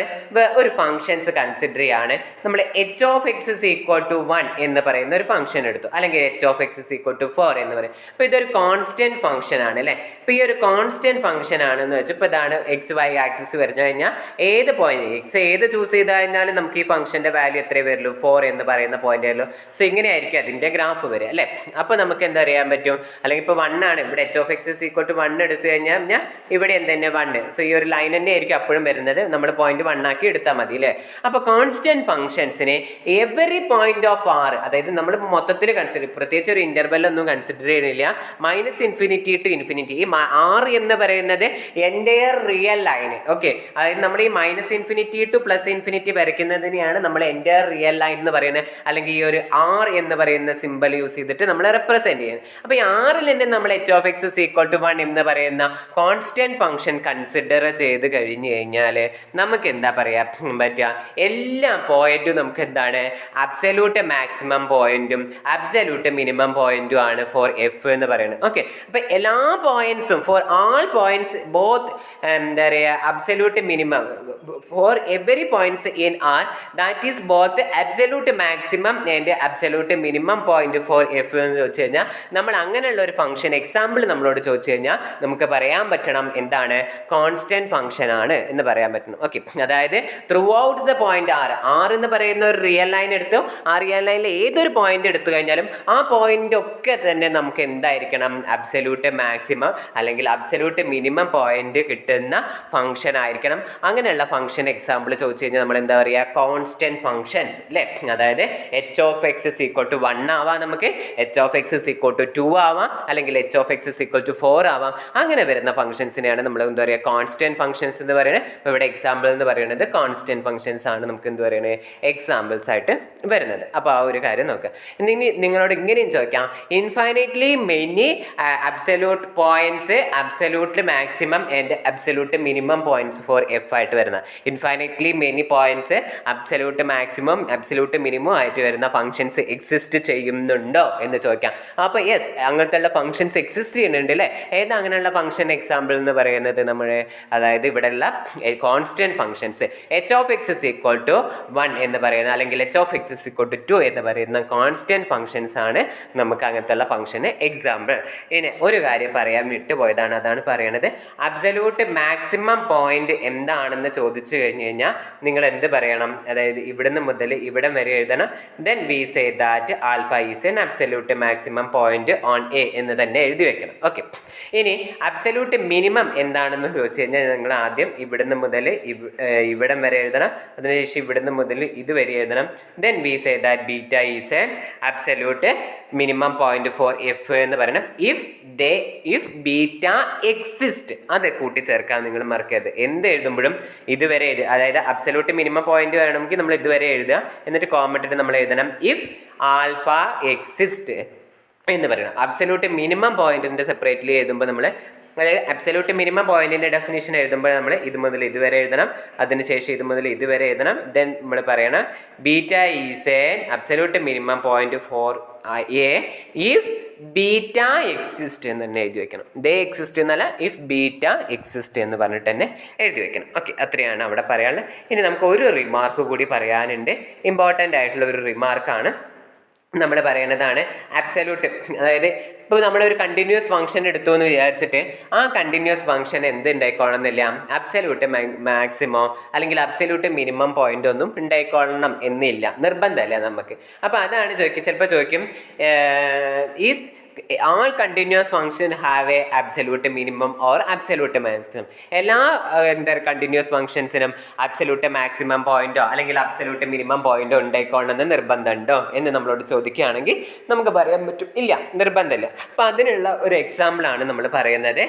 ഒരു ഫംഗ്ഷൻസ് കൺസിഡർ ചെയ്യാണ്. നമ്മൾ h of x is equal to 1 എന്ന് പറയുന്ന ഒരു ഫംഗ്ഷൻ എടുത്തു, അല്ലെങ്കിൽ h of x is equal to 4 എന്ന് പറയും. അപ്പോൾ ഇതൊരു കോൺസ്റ്റന്റ് ഫംഗ്ഷൻ ആണ് അല്ലേ? ഇപ്പോൾ ഈ ഒരു കോൺസ്റ്റന്റ് ഫംഗ്ഷൻ ആണെന്ന് വെച്ചാൽ ഇപ്പോൾ ഇതാണ് എക്സ് വൈ ആക്സിസ് വരച്ചു കഴിഞ്ഞാൽ ഏത് പോയിന്റ് എക്സ് ഏത് ചൂസ് ചെയ്ത് കഴിഞ്ഞാലും നമുക്ക് ഈ ഫംഗ്ഷന്റെ വാല്യൂ എത്രയേ വരുള്ളൂ? 4 എന്ന് പറയുന്ന പോയിന്റ് ആയല്ലോ. സോ ഇങ്ങനെയായിരിക്കും അതിന്റെ ഗ്രാഫ് വരിക അല്ലേ? അപ്പോൾ നമുക്ക് എന്താ അറിയാൻ പറ്റും? അല്ലെങ്കിൽ ഇപ്പോൾ 1 ആണ് ഇവിടെ h of x is equal to 1 എടുത്തു കഴിഞ്ഞാൽ ഇവിടെ എന്ത് തന്നെ 1. സോ ഈ ഒരു ലൈൻ തന്നെ ആയിരിക്കും അപ്പോഴും വരുന്നത്. നമ്മൾ പോയിന്റ് 1 ആക്കി എടുത്താൽ മതി അല്ലേ? അപ്പോൾ കോൺസ്റ്റന്റ് ഫംഗ്ഷൻസിനെ എവറി പോയിന്റ് ഓഫ് ആർ, അതായത് നമ്മൾ മൊത്തത്തിൽ കൺസിഡർ, പ്രത്യേകിച്ച് ഒരു ഇന്റർവെല്ലൊന്നും കൺസിഡർ ചെയ്യുന്നില്ല, -∞ ടു ഇൻഫിനിറ്റി. ഈ ആർ എന്ന് പറയുന്നത് എൻ്റയർ റിയൽ ലൈൻ. ഓക്കെ, അതായത് നമ്മൾ ഈ -∞ ടു +∞ വരയ്ക്കുന്നതിനെയാണ് നമ്മൾ എൻ്റയർ റിയൽ ലൈൻ എന്ന് പറയുന്നത്, അല്ലെങ്കിൽ ഈ ഒരു ആർ എന്ന് പറയുന്ന സിമ്പൽ യൂസ് ചെയ്തിട്ട് നമ്മൾ റെപ്രസെന്റ് ചെയ്യുന്നത്. അപ്പോൾ ഈ ആറിൽ തന്നെ നമ്മൾ h of x equal to 1 എന്ന് പറയുന്ന കോൺസ്റ്റന്റ് ഫംഗ്ഷൻ കൺസിഡർ ചെയ്ത് കഴിഞ്ഞു കഴിഞ്ഞാൽ നമുക്ക് എന്താ പറയാ പറ്റുക? എല്ലാ പോയിന്റും നമുക്ക് എന്താണ്? അബ്സല്യൂട്ട് മാക്സിമം പോയിന്റും അബ്സല്യൂട്ട് മിനിമം പോയിന്റും ആണ് ഫോർ എഫ് എന്ന് പറയുന്നത്. ഓക്കെ, അപ്പോൾ എല്ലാ പോയിന്റ്സും ഫോർ ആൾ പോയിന്റ്സ് ബോത്ത് എന്താ പറയുക absolute minimum for every points in R that is both absolute maximum and absolute minimum point for f എന്ന് ചോദിച്ചു കഴിഞ്ഞാൽ നമ്മൾ അങ്ങനെയുള്ള ഒരു ഫംഗ്ഷൻ എക്സാമ്പിൾ നമ്മളോട് ചോദിച്ചു കഴിഞ്ഞാൽ നമുക്ക് പറയാൻ പറ്റണം എന്താണ്? കോൺസ്റ്റന്റ് ഫംഗ്ഷൻ ആണ് എന്ന് പറയാൻ പറ്റണം. ഓക്കെ, അതായത് throughout the point R എന്ന് പറയുന്ന ഒരു റിയൽ ലൈൻ എടുത്തു, ആ റിയൽ ലൈനിൽ ഏതൊരു പോയിന്റ് എടുത്തു കഴിഞ്ഞാലും ആ പോയിന്റ് ഒക്കെ തന്നെ നമുക്ക് എന്തായിരിക്കണം? അബ്സല്യൂട്ട് മാക്സിമം അല്ലെങ്കിൽ അബ്സല്യൂട്ട് മിനിമം പോയിന്റ് കിട്ടുന്ന ഫംഗ്ഷൻ ആയിരിക്കണം. അങ്ങനെയുള്ള ഫംഗ്ഷൻ എക്സാമ്പിൾ ചോദിച്ചു കഴിഞ്ഞാൽ നമ്മൾ എന്താ പറയുക? കോൺസ്റ്റന്റ് ഫംഗ്ഷൻസ് അല്ലേ? അതായത് h of x is equal to 1 ആവാം, നമുക്ക് h of x is equal to 2 ആവാം, അല്ലെങ്കിൽ h of x is equal to 4 ആവാം. അങ്ങനെ വരുന്ന ഫംഗ്ഷൻസിനെയാണ് നമ്മൾ എന്താ പറയുക? കോൺസ്റ്റന്റ് ഫംഗ്ഷൻസ് എന്ന് പറയുന്നത്. ഇപ്പോൾ ഇവിടെ എക്സാമ്പിൾ എന്ന് പറയുന്നത് കോൺസ്റ്റന്റ് ഫംഗ്ഷൻസ് ആണ് നമുക്ക് എന്താ പറയുന്നത്? എക്സാമ്പിൾസ് ആയിട്ട് വരുന്നത്. അപ്പോൾ ആ ഒരു കാര്യം നോക്കുക. ഇനി നിങ്ങളോട് ഇങ്ങനെയും ചോദിക്കാം, infinitely many absolute points absolutely maximum and absolute minimum points for f ആയിട്ട് വരുന്ന infinitely many points absolute maximum absolute minimum ആയിട്ട് വരുന്ന ഫംഗ്ഷൻസ് എക്സിസ്റ്റ് ചെയ്യുന്നുണ്ടോ എന്ന് ചോദിക്കാം. അപ്പോൾ യെസ്, അങ്ങനത്തെ ഉള്ള ഫംഗ്ഷൻസ് എക്സിസ്റ്റ് ചെയ്യുന്നുണ്ട് അല്ലേ? ഏതാ അങ്ങനെയുള്ള ഫംഗ്ഷൻ എക്സാമ്പിൾ എന്ന് പറയുന്നത്? നമ്മൾ അതായത് ഇവിടെയുള്ള constant functions h of x is equal to 1 എന്ന് പറയുന്ന, അല്ലെങ്കിൽ h of x is equal to 2 എന്ന് പറയുന്ന കോൺസ്റ്റന്റ് ഫംഗ്ഷൻസ് ആണ് നമുക്ക് അങ്ങനത്തെ ഉള്ള ഫംഗ്ഷന് എക്സാമ്പിൾ. ഇനി ഒരു കാര്യം പറയാൻ വിട്ടുപോയതാണ്, അതാണ് പറയണത്. അബ്സല്യൂട്ട് മാക്സിമം പോയിന്റ് എന്താണെന്ന് ചോദിച്ചു കഴിഞ്ഞു കഴിഞ്ഞാൽ നിങ്ങൾ എന്ത് പറയണം? അതായത് ഇവിടുന്ന് മുതൽ ഇവിടം വരെ എഴുതണം. Then we say that alpha is an absolute maximum point on a എന്ന് തന്നെ എഴുതി വെക്കണം. ഓക്കെ, ഇനി അബ്സല്യൂട്ട് മിനിമം എന്താണെന്ന് ചോദിച്ചു കഴിഞ്ഞാൽ നിങ്ങൾ ആദ്യം ഇവിടുന്ന് മുതൽ ഇവിടം വരെ എഴുതണം, അതിനുശേഷം ഇവിടുന്ന് മുതൽ ഇതുവരെ എഴുതണം. Then we say that that beta is an absolute minimum point for f എന്ന് പറയണം ഇഫ് ബീറ്റ എക്സിസ്റ്റ്. അത് കൂട്ടിച്ചേർക്കാൻ നിങ്ങൾ മറക്കരുത്. എന്ത് എഴുതുമ്പോഴും ഇതുവരെ അതായത് അബ്സല്യൂട്ട് മിനിമം പോയിന്റ് വേണമെങ്കിൽ നമ്മൾ ഇതുവരെ എഴുതുക, എന്നിട്ട് കോമട്ടിട്ട് നമ്മൾ എഴുതണം ഇഫ് ആൽഫ എക്സിസ്റ്റ് എന്ന് പറയണം. അബ്സല്യൂട്ട് മിനിമം പോയിന്റിന്റെ സെപ്പറേറ്റ്ലി എഴുതുമ്പോൾ നമ്മൾ അതായത് അബ്സല്യൂട്ട് മിനിമം പോയിന്റിന്റെ ഡെഫിനേഷൻ എഴുതുമ്പോൾ നമ്മൾ ഇത് മുതൽ ഇതുവരെ എഴുതണം, അതിനുശേഷം ഇത് മുതൽ ഇതുവരെ എഴുതണം. ദെൻ നമ്മൾ പറയണം beta is an absolute minimum point for a if beta exist എന്ന് തന്നെ എഴുതി വെക്കണം. ദേ എക്സിസ്റ്റ് എന്നല്ല, ഇഫ് ബീറ്റ എക്സിസ്റ്റ് എന്ന് പറഞ്ഞിട്ട് തന്നെ എഴുതി വെക്കണം. ഓക്കെ, അത്രയാണ് അവിടെ പറയാനുള്ളത്. ഇനി നമുക്ക് ഒരു റിമാർക്ക് കൂടി പറയാനുണ്ട്. ഇമ്പോർട്ടൻ്റ് ആയിട്ടുള്ള ഒരു റിമാർക്കാണ് നമ്മൾ പറയുന്നതാണ് അബ്സല്യൂട്ട്. അതായത് ഇപ്പോൾ നമ്മളൊരു കണ്ടിന്യൂസ് ഫംഗ്ഷൻ എടുത്തു എന്ന് വിചാരിച്ചിട്ട് ആ കണ്ടിന്യൂസ് ഫംഗ്ഷൻ എന്ത് ഉണ്ടായിക്കോളണമെന്നില്ല, അബ്സല്യൂട്ട് മാക്സിമോ അല്ലെങ്കിൽ അബ്സല്യൂട്ട് മിനിമം പോയിന്റ് ഒന്നും ഉണ്ടായിക്കൊള്ളണം എന്നില്ല, നിർബന്ധമല്ല നമുക്ക്. അപ്പോൾ അതാണ് ചിലപ്പോൾ ചോദിക്കും is all continuous function have a absolute minimum or absolute maximum. എല്ലാ കണ്ടിന്യൂസ് ഫംഗ്ഷൻസിനും അബ്സല്യൂട്ട് മാക്സിമം പോയിന്റോ അല്ലെങ്കിൽ അബ്സല്യൂട്ട് മിനിമം പോയിന്റോ ഉണ്ടായിക്കോണമെന്ന് നിർബന്ധമുണ്ടോ എന്ന് നമ്മളോട് ചോദിക്കുകയാണെങ്കിൽ നമുക്ക് പറയാൻ പറ്റും ഇല്ല, നിർബന്ധമില്ല. അപ്പം അതിനുള്ള ഒരു എക്സാമ്പിളാണ് നമ്മൾ പറയുന്നത്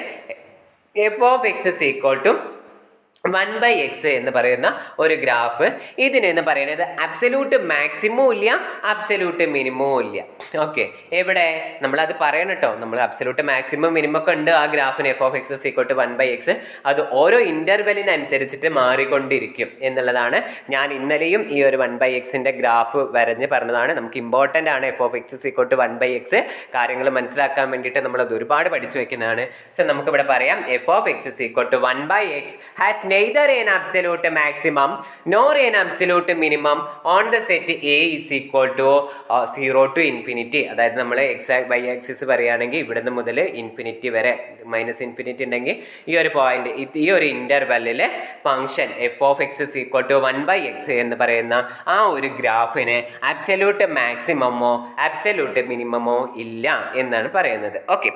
f of x is equal to 1/x എന്ന് പറയുന്ന ഒരു ഗ്രാഫ്. ഇതിനെന്ന് പറയുന്നത് അബ്സല്യൂട്ട് മാക്സിമവും ഇല്ല അബ്സല്യൂട്ട് മിനിമവും ഇല്ല. ഓക്കെ, എവിടെ നമ്മളത് പറയണം കേട്ടോ. നമ്മൾ അബ്സല്യൂട്ട് മാക്സിമം മിനിമം ഒക്കെ ഉണ്ട് ആ ഗ്രാഫിന് f of x is equal to 1/x. അത് ഓരോ ഇൻ്റർവെലിനനുസരിച്ചിട്ട് മാറിക്കൊണ്ടിരിക്കും എന്നുള്ളതാണ്. ഞാൻ ഇന്നലെയും ഈ ഒരു 1/xന്റെ ഗ്രാഫ് വരഞ്ഞ് പറഞ്ഞതാണ്. നമുക്ക് ഇമ്പോർട്ടൻ്റ് ആണ് f of x is equal to 1/x. കാര്യങ്ങൾ മനസ്സിലാക്കാൻ വേണ്ടിയിട്ട് നമ്മളത് ഒരുപാട് പഠിച്ചു വെക്കുന്നതാണ്. സോ നമുക്കിവിടെ പറയാം f of x is equal to 1/x has neither an absolute maximum nor an absolute minimum on the set A is equal to 0 to infinity. അതായത് നമ്മൾ y ആക്സിസ് പറയുകയാണെങ്കിൽ ഇവിടുന്ന് മുതൽ ഇൻഫിനിറ്റി വരെ മൈനസ് ഇൻഫിനിറ്റി ഉണ്ടെങ്കിൽ ഈ ഒരു പോയിന്റ് ഈ ഒരു ഇൻ്റർവെല്ലിലെ function f of x is equal to 1/x എന്ന് പറയുന്ന ആ ഒരു ഗ്രാഫിന് അബ്സല്യൂട്ട് മാക്സിമമോ അബ്സല്യൂട്ട് മിനിമമോ ഇല്ല എന്നാണ് പറയുന്നത്. ഓക്കെ,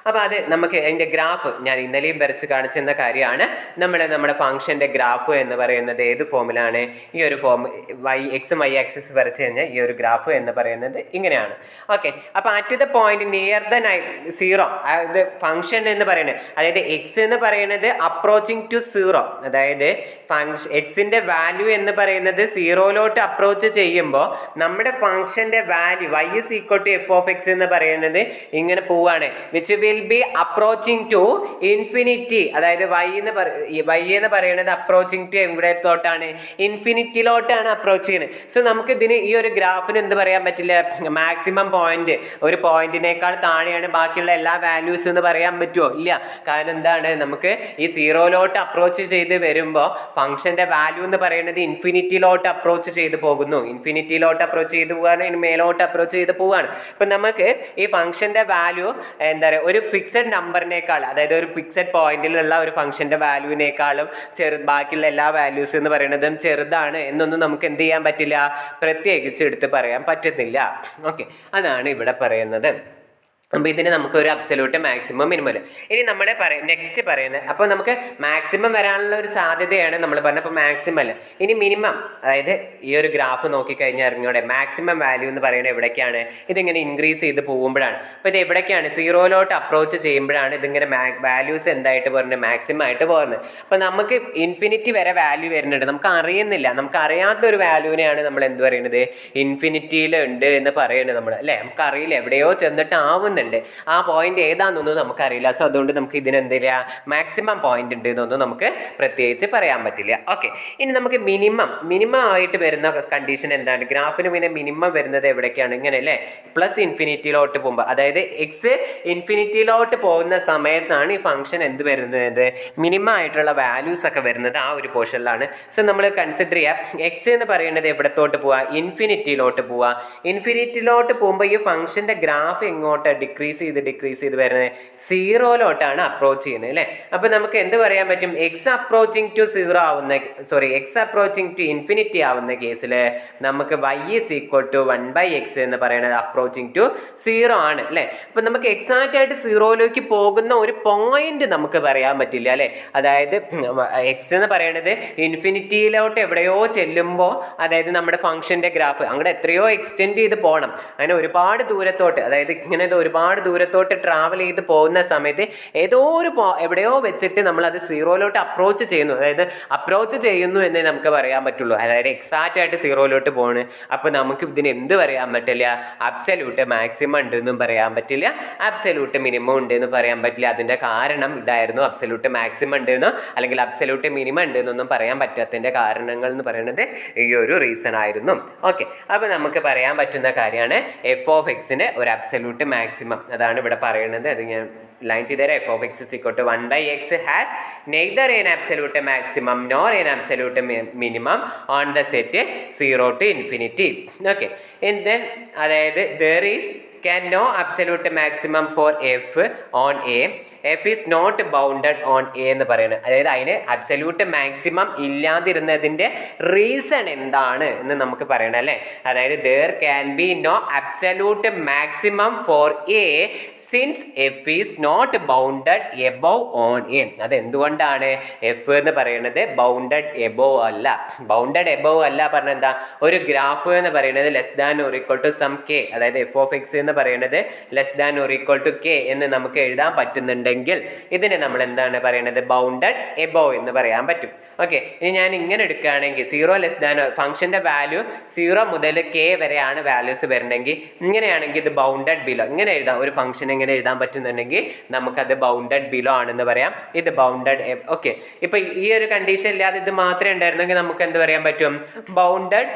അപ്പോൾ അത് നമുക്ക് അതിൻ്റെ ഗ്രാഫ് ഞാൻ ഇന്നലെയും വരച്ച് കാണിച്ചെന്ന കാര്യമാണ്. നമ്മുടെ ഫംഗ്ഷൻ്റെ ഗ്രാഫ് എന്ന് പറയുന്നത് ഏത് ഫോമിലാണ്? ഈ ഒരു ഫോം എക്സും വൈ ആക്സിസ് വരച്ച് കഴിഞ്ഞാൽ ഈ ഒരു ഗ്രാഫ് എന്ന് പറയുന്നത് ഇങ്ങനെയാണ്. ഓക്കെ, അപ്പോൾ at the point near the 0 അതായത് ഫംഗ്ഷൻ എന്ന് പറയുന്നത്, അതായത് എക്സ് എന്ന് പറയുന്നത് അപ്രോച്ചിങ് ടു 0, അതായത് എക്സിൻ്റെ വാല്യൂ എന്ന് പറയുന്നത് 0 അപ്രോച്ച് ചെയ്യുമ്പോൾ നമ്മുടെ ഫംഗ്ഷൻ്റെ value y is equal to f of x എന്ന് പറയുന്നത് ഇങ്ങനെ പോവാണ്, which will be approaching to infinity. അതായത് y എന്ന് പറയുന്നത് അപ്രോച്ചിങ് ടു എവിടത്തോട്ടാണ്? ഇൻഫിനിറ്റിയിലോട്ടാണ് അപ്രോച്ച് ചെയ്യുന്നത്. സോ നമുക്ക് ഇതിന് ഈ ഒരു ഗ്രാഫിന് എന്ത് പറയാൻ പറ്റില്ല? മാക്സിമം പോയിന്റ് ഒരു പോയിന്റിനേക്കാൾ താഴെയാണ് ബാക്കിയുള്ള എല്ലാ വാല്യൂസ് എന്ന് പറയാൻ പറ്റുമോ? ഇല്ല. കാരണം എന്താണ്, നമുക്ക് ഈ 0 അപ്രോച്ച് ചെയ്ത് വരുമ്പോൾ ഫംഗ്ഷന്റെ വാല്യൂ എന്ന് പറയുന്നത് ഇൻഫിനിറ്റിയിലോട്ട് അപ്രോച്ച് ചെയ്ത് പോകുന്നു. ഇൻഫിനിറ്റിയിലോട്ട് അപ്രോച്ച് ചെയ്ത് പോവുകയാണ്, ഇനി മേലോട്ട് അപ്രോച്ച് ചെയ്ത് പോവുകയാണ്. അപ്പം നമുക്ക് ഈ ഫംഗ്ഷന്റെ വാല്യൂ എന്താ പറയുക, ഒരു ഫിക്സഡ് നമ്പറിനേക്കാൾ, അതായത് ഒരു ഫിക്സഡ് പോയിന്റിലുള്ള ഒരു ഫംഗ്ഷന്റെ വാല്യൂവിനേക്കാളും ബാക്കിയുള്ള എല്ലാ വാല്യൂസ് എന്ന് പറയുന്നതും ചെറുതാണ് എന്നൊന്നും നമുക്ക് എന്ത് ചെയ്യാൻ പറ്റില്ല, പ്രത്യേകിച്ച് എടുത്ത് പറയാൻ പറ്റുന്നില്ല. ഓക്കെ, അതാണ് ഇവിടെ പറയുന്നത്. അപ്പോൾ ഇതിന് നമുക്കൊരു അബ്സല്യൂട്ട് മാക്സിമം മിനിമം. ഇനി നമ്മൾ നെക്സ്റ്റ് പറയുന്നത്, അപ്പോൾ നമുക്ക് മാക്സിമം വരാനുള്ള ഒരു സാധ്യതയാണ് നമ്മൾ പറഞ്ഞത്. അപ്പോൾ മാക്സിമം അല്ല, ഇനി മിനിമം. അതായത് ഈ ഒരു ഗ്രാഫ് നോക്കിക്കഴിഞ്ഞാൽ ഇറങ്ങിയോടെ മാക്സിമം വാല്യൂ എന്ന് പറയുന്നത് എവിടേക്കാണ്? ഇതിങ്ങനെ ഇൻക്രീസ് ചെയ്ത് പോകുമ്പോഴാണ്. അപ്പോൾ ഇത് എവിടേക്കാണ്? 0 അപ്രോച്ച് ചെയ്യുമ്പോഴാണ് ഇതിങ്ങനെ വാല്യൂസ് എന്തായിട്ട് പോകുന്നത്? മാക്സിമം ആയിട്ട് പോകുന്നത്. അപ്പോൾ നമുക്ക് ഇൻഫിനിറ്റി വരെ വാല്യൂ വരുന്നുണ്ട്, നമുക്ക് അറിയുന്നില്ല. നമുക്ക് അറിയാത്തൊരു വാല്യൂവിനെയാണ് നമ്മൾ എന്ത് പറയുന്നത്? ഇൻഫിനിറ്റിയിൽ ഉണ്ട് എന്ന് പറയുന്നത് നമ്മൾ, അല്ലേ? നമുക്കറിയില്ല, എവിടെയോ ചെന്നിട്ട് ആവുന്നു. ആ പോയിന്റ് ഏതാണെന്നൊന്നും നമുക്കറിയില്ല. സോ അതുകൊണ്ട് നമുക്ക് ഇതിനെന്തില്ല, മാക്സിമം പോയിന്റ് ഉണ്ട് എന്നൊന്നും നമുക്ക് പ്രത്യേകിച്ച് പറയാൻ പറ്റില്ല. ഓക്കെ, ഇനി നമുക്ക് മിനിമം ആയിട്ട് വരുന്ന കണ്ടീഷൻ എന്താണ്? ഗ്രാഫിന് പിന്നെ മിനിമം വരുന്നത് എവിടേക്കാണ്? ഇങ്ങനെ അല്ലേ, പ്ലസ് ഇൻഫിനിറ്റിയിലോട്ട് പോകുമ്പോൾ, അതായത് എക്സ് ഇൻഫിനിറ്റിയിലോട്ട് പോകുന്ന സമയത്താണ് ഈ ഫംഗ്ഷൻ എന്ത് വരുന്നത്? മിനിമം ആയിട്ടുള്ള വാല്യൂസ് ഒക്കെ വരുന്നത് ആ ഒരു പോർഷനിലാണ്. സോ നമ്മൾ കൺസിഡർ ചെയ്യുക, എക്സ് എന്ന് പറയുന്നത് എവിടത്തോട്ട് പോവുക? ഇൻഫിനിറ്റിയിലോട്ട് പോവുക. ഇൻഫിനിറ്റിയിലോട്ട് പോകുമ്പോൾ ഈ ഫംഗ്ഷന്റെ ഗ്രാഫ് എങ്ങോട്ട് ഡിക്രീസ് ചെയ്ത് വരുന്നത് സീറോയിലോട്ടാണ് അപ്രോച്ച് ചെയ്യുന്നത് അല്ലേ. അപ്പോൾ നമുക്ക് എന്ത് പറയാൻ പറ്റും, എക്സ് അപ്രോച്ചിങ് ടു സീറോ ആവുന്ന എക്സ് അപ്രോച്ചിങ് ടു ഇൻഫിനിറ്റി ആവുന്ന കേസിൽ നമുക്ക് y is equal to 1/x എന്ന് പറയുന്നത് അപ്രോച്ചിങ് ടു സീറോ ആണ് അല്ലേ. അപ്പം നമുക്ക് എക്സാക്റ്റ് ആയിട്ട് സീറോയിലേക്ക് പോകുന്ന ഒരു പോയിന്റ് നമുക്ക് പറയാൻ പറ്റില്ല അല്ലേ. അതായത് എക്സ് എന്ന് പറയുന്നത് ഇൻഫിനിറ്റിയിലോട്ട് എവിടെയോ ചെല്ലുമ്പോൾ, അതായത് നമ്മുടെ ഫംഗ്ഷൻ്റെ ഗ്രാഫ് അങ്ങോട്ട് എത്രയോ എക്സ്റ്റെൻഡ് ചെയ്ത് പോകണം. അങ്ങനെ ഒരുപാട് ദൂരത്തോട്ട്, അതായത് ഇങ്ങനെ ഒരുപാട് ദൂരത്തോട്ട് ട്രാവൽ ചെയ്ത് പോകുന്ന സമയത്ത് ഏതോ ഒരു എവിടെയോ വെച്ചിട്ട് നമ്മൾ അത് സീറോയിലോട്ട് അപ്രോച്ച് ചെയ്യുന്നു, അതായത് അപ്രോച്ച് ചെയ്യുന്നു എന്നേ നമുക്ക് പറയാൻ പറ്റുള്ളൂ. അതായത് എക്സാക്റ്റ് ആയിട്ട് സീറോയിലോട്ട് പോണ്. അപ്പോൾ നമുക്ക് ഇതിന് എന്ത് പറയാൻ പറ്റില്ല, അബ്സല്യൂട്ട് മാക്സിമം ഉണ്ടെന്നും പറയാൻ പറ്റില്ല, അബ്സല്യൂട്ട് മിനിമം ഉണ്ടെന്ന് പറയാൻ പറ്റില്ല. അതിൻ്റെ കാരണം ഇതായിരുന്നു, അബ്സല്യൂട്ട് മാക്സിമം ഉണ്ടെന്നോ അല്ലെങ്കിൽ അബ്സല്യൂട്ട് മിനിമം ഉണ്ടെന്നൊന്നും പറയാൻ പറ്റാത്തതിൻ്റെ കാരണങ്ങൾ എന്ന് പറയുന്നത് ഈ ഒരു റീസൺ ആയിരുന്നു. ഓക്കെ, അപ്പോൾ നമുക്ക് പറയാൻ പറ്റുന്ന കാര്യമാണ് എഫ് ഓഫ് എക്സിന് ഒരു അബ്സല്യൂട്ട് മാക്സിമം, അതാണ് ഇവിടെ പറയുന്നത്. അത് ഞാൻ ലൈൻ ചെയ്തേരാം. F of x is equal to 1/x has neither an absolute maximum nor an absolute minimum on the set 0 to infinity. Okay, and then അതായത് there is can no absolute maximum for f on a, f is not bounded on a എന്ന് പറയുന്നത്. അതായത് അതിന് absolute maximum ഇല്ലാതിരുന്നതിൻ്റെ reason എന്താണ് എന്ന് നമുക്ക് പറയണം അല്ലേ. അതായത് there can be no absolute maximum for a since f is not bounded above on a. അതെന്തുകൊണ്ടാണ് എഫ് എന്ന് പറയുന്നത് ബൗണ്ടഡ് എബോവ് അല്ല. ബൗണ്ടഡ് എബോവ് അല്ല പറഞ്ഞാൽ എന്താ, ഒരു ഗ്രാഫ് എന്ന് പറയുന്നത് less than or equal to some k, അതായത് എഫ് ഓഫ് എക്സ് എന്ന് പറയുന്നത് less than or equal to k എന്ന് നമുക്ക് എഴുതാൻ പറ്റുന്നുണ്ടെങ്കിൽ ഇതിനെ നമ്മൾ എന്താണ് പറയുന്നത്, ബൗണ്ടഡ് എബോവ് എന്ന് പറയാൻ പറ്റും. ഓക്കെ, ഇനി ഞാൻ ഇങ്ങനെ എടുക്കുകയാണെങ്കിൽ സീറോ ലെസ് ദാൻ, ഫംഗ്ഷൻ്റെ വാല്യൂ 0 മുതൽ കെ വരെയാണ് വാല്യൂസ് വരണമെങ്കിൽ, ഇങ്ങനെയാണെങ്കിൽ ഇത് ബൗണ്ടഡ് ബിലോ, ഇങ്ങനെ എഴുതാം. ഒരു ഫംഗ്ഷൻ എങ്ങനെ എഴുതാൻ പറ്റുന്നുണ്ടെങ്കിൽ നമുക്കത് ബൗണ്ടഡ് ബിലോ ആണെന്ന് പറയാം, ഇത് ബൗണ്ടഡ്. ഓക്കെ, ഇപ്പം ഈ ഒരു കണ്ടീഷൻ ഇല്ലാതെ ഇത് മാത്രമേ ഉണ്ടായിരുന്നെങ്കിൽ നമുക്ക് എന്ത് പറയാൻ പറ്റും, ബൗണ്ടഡ്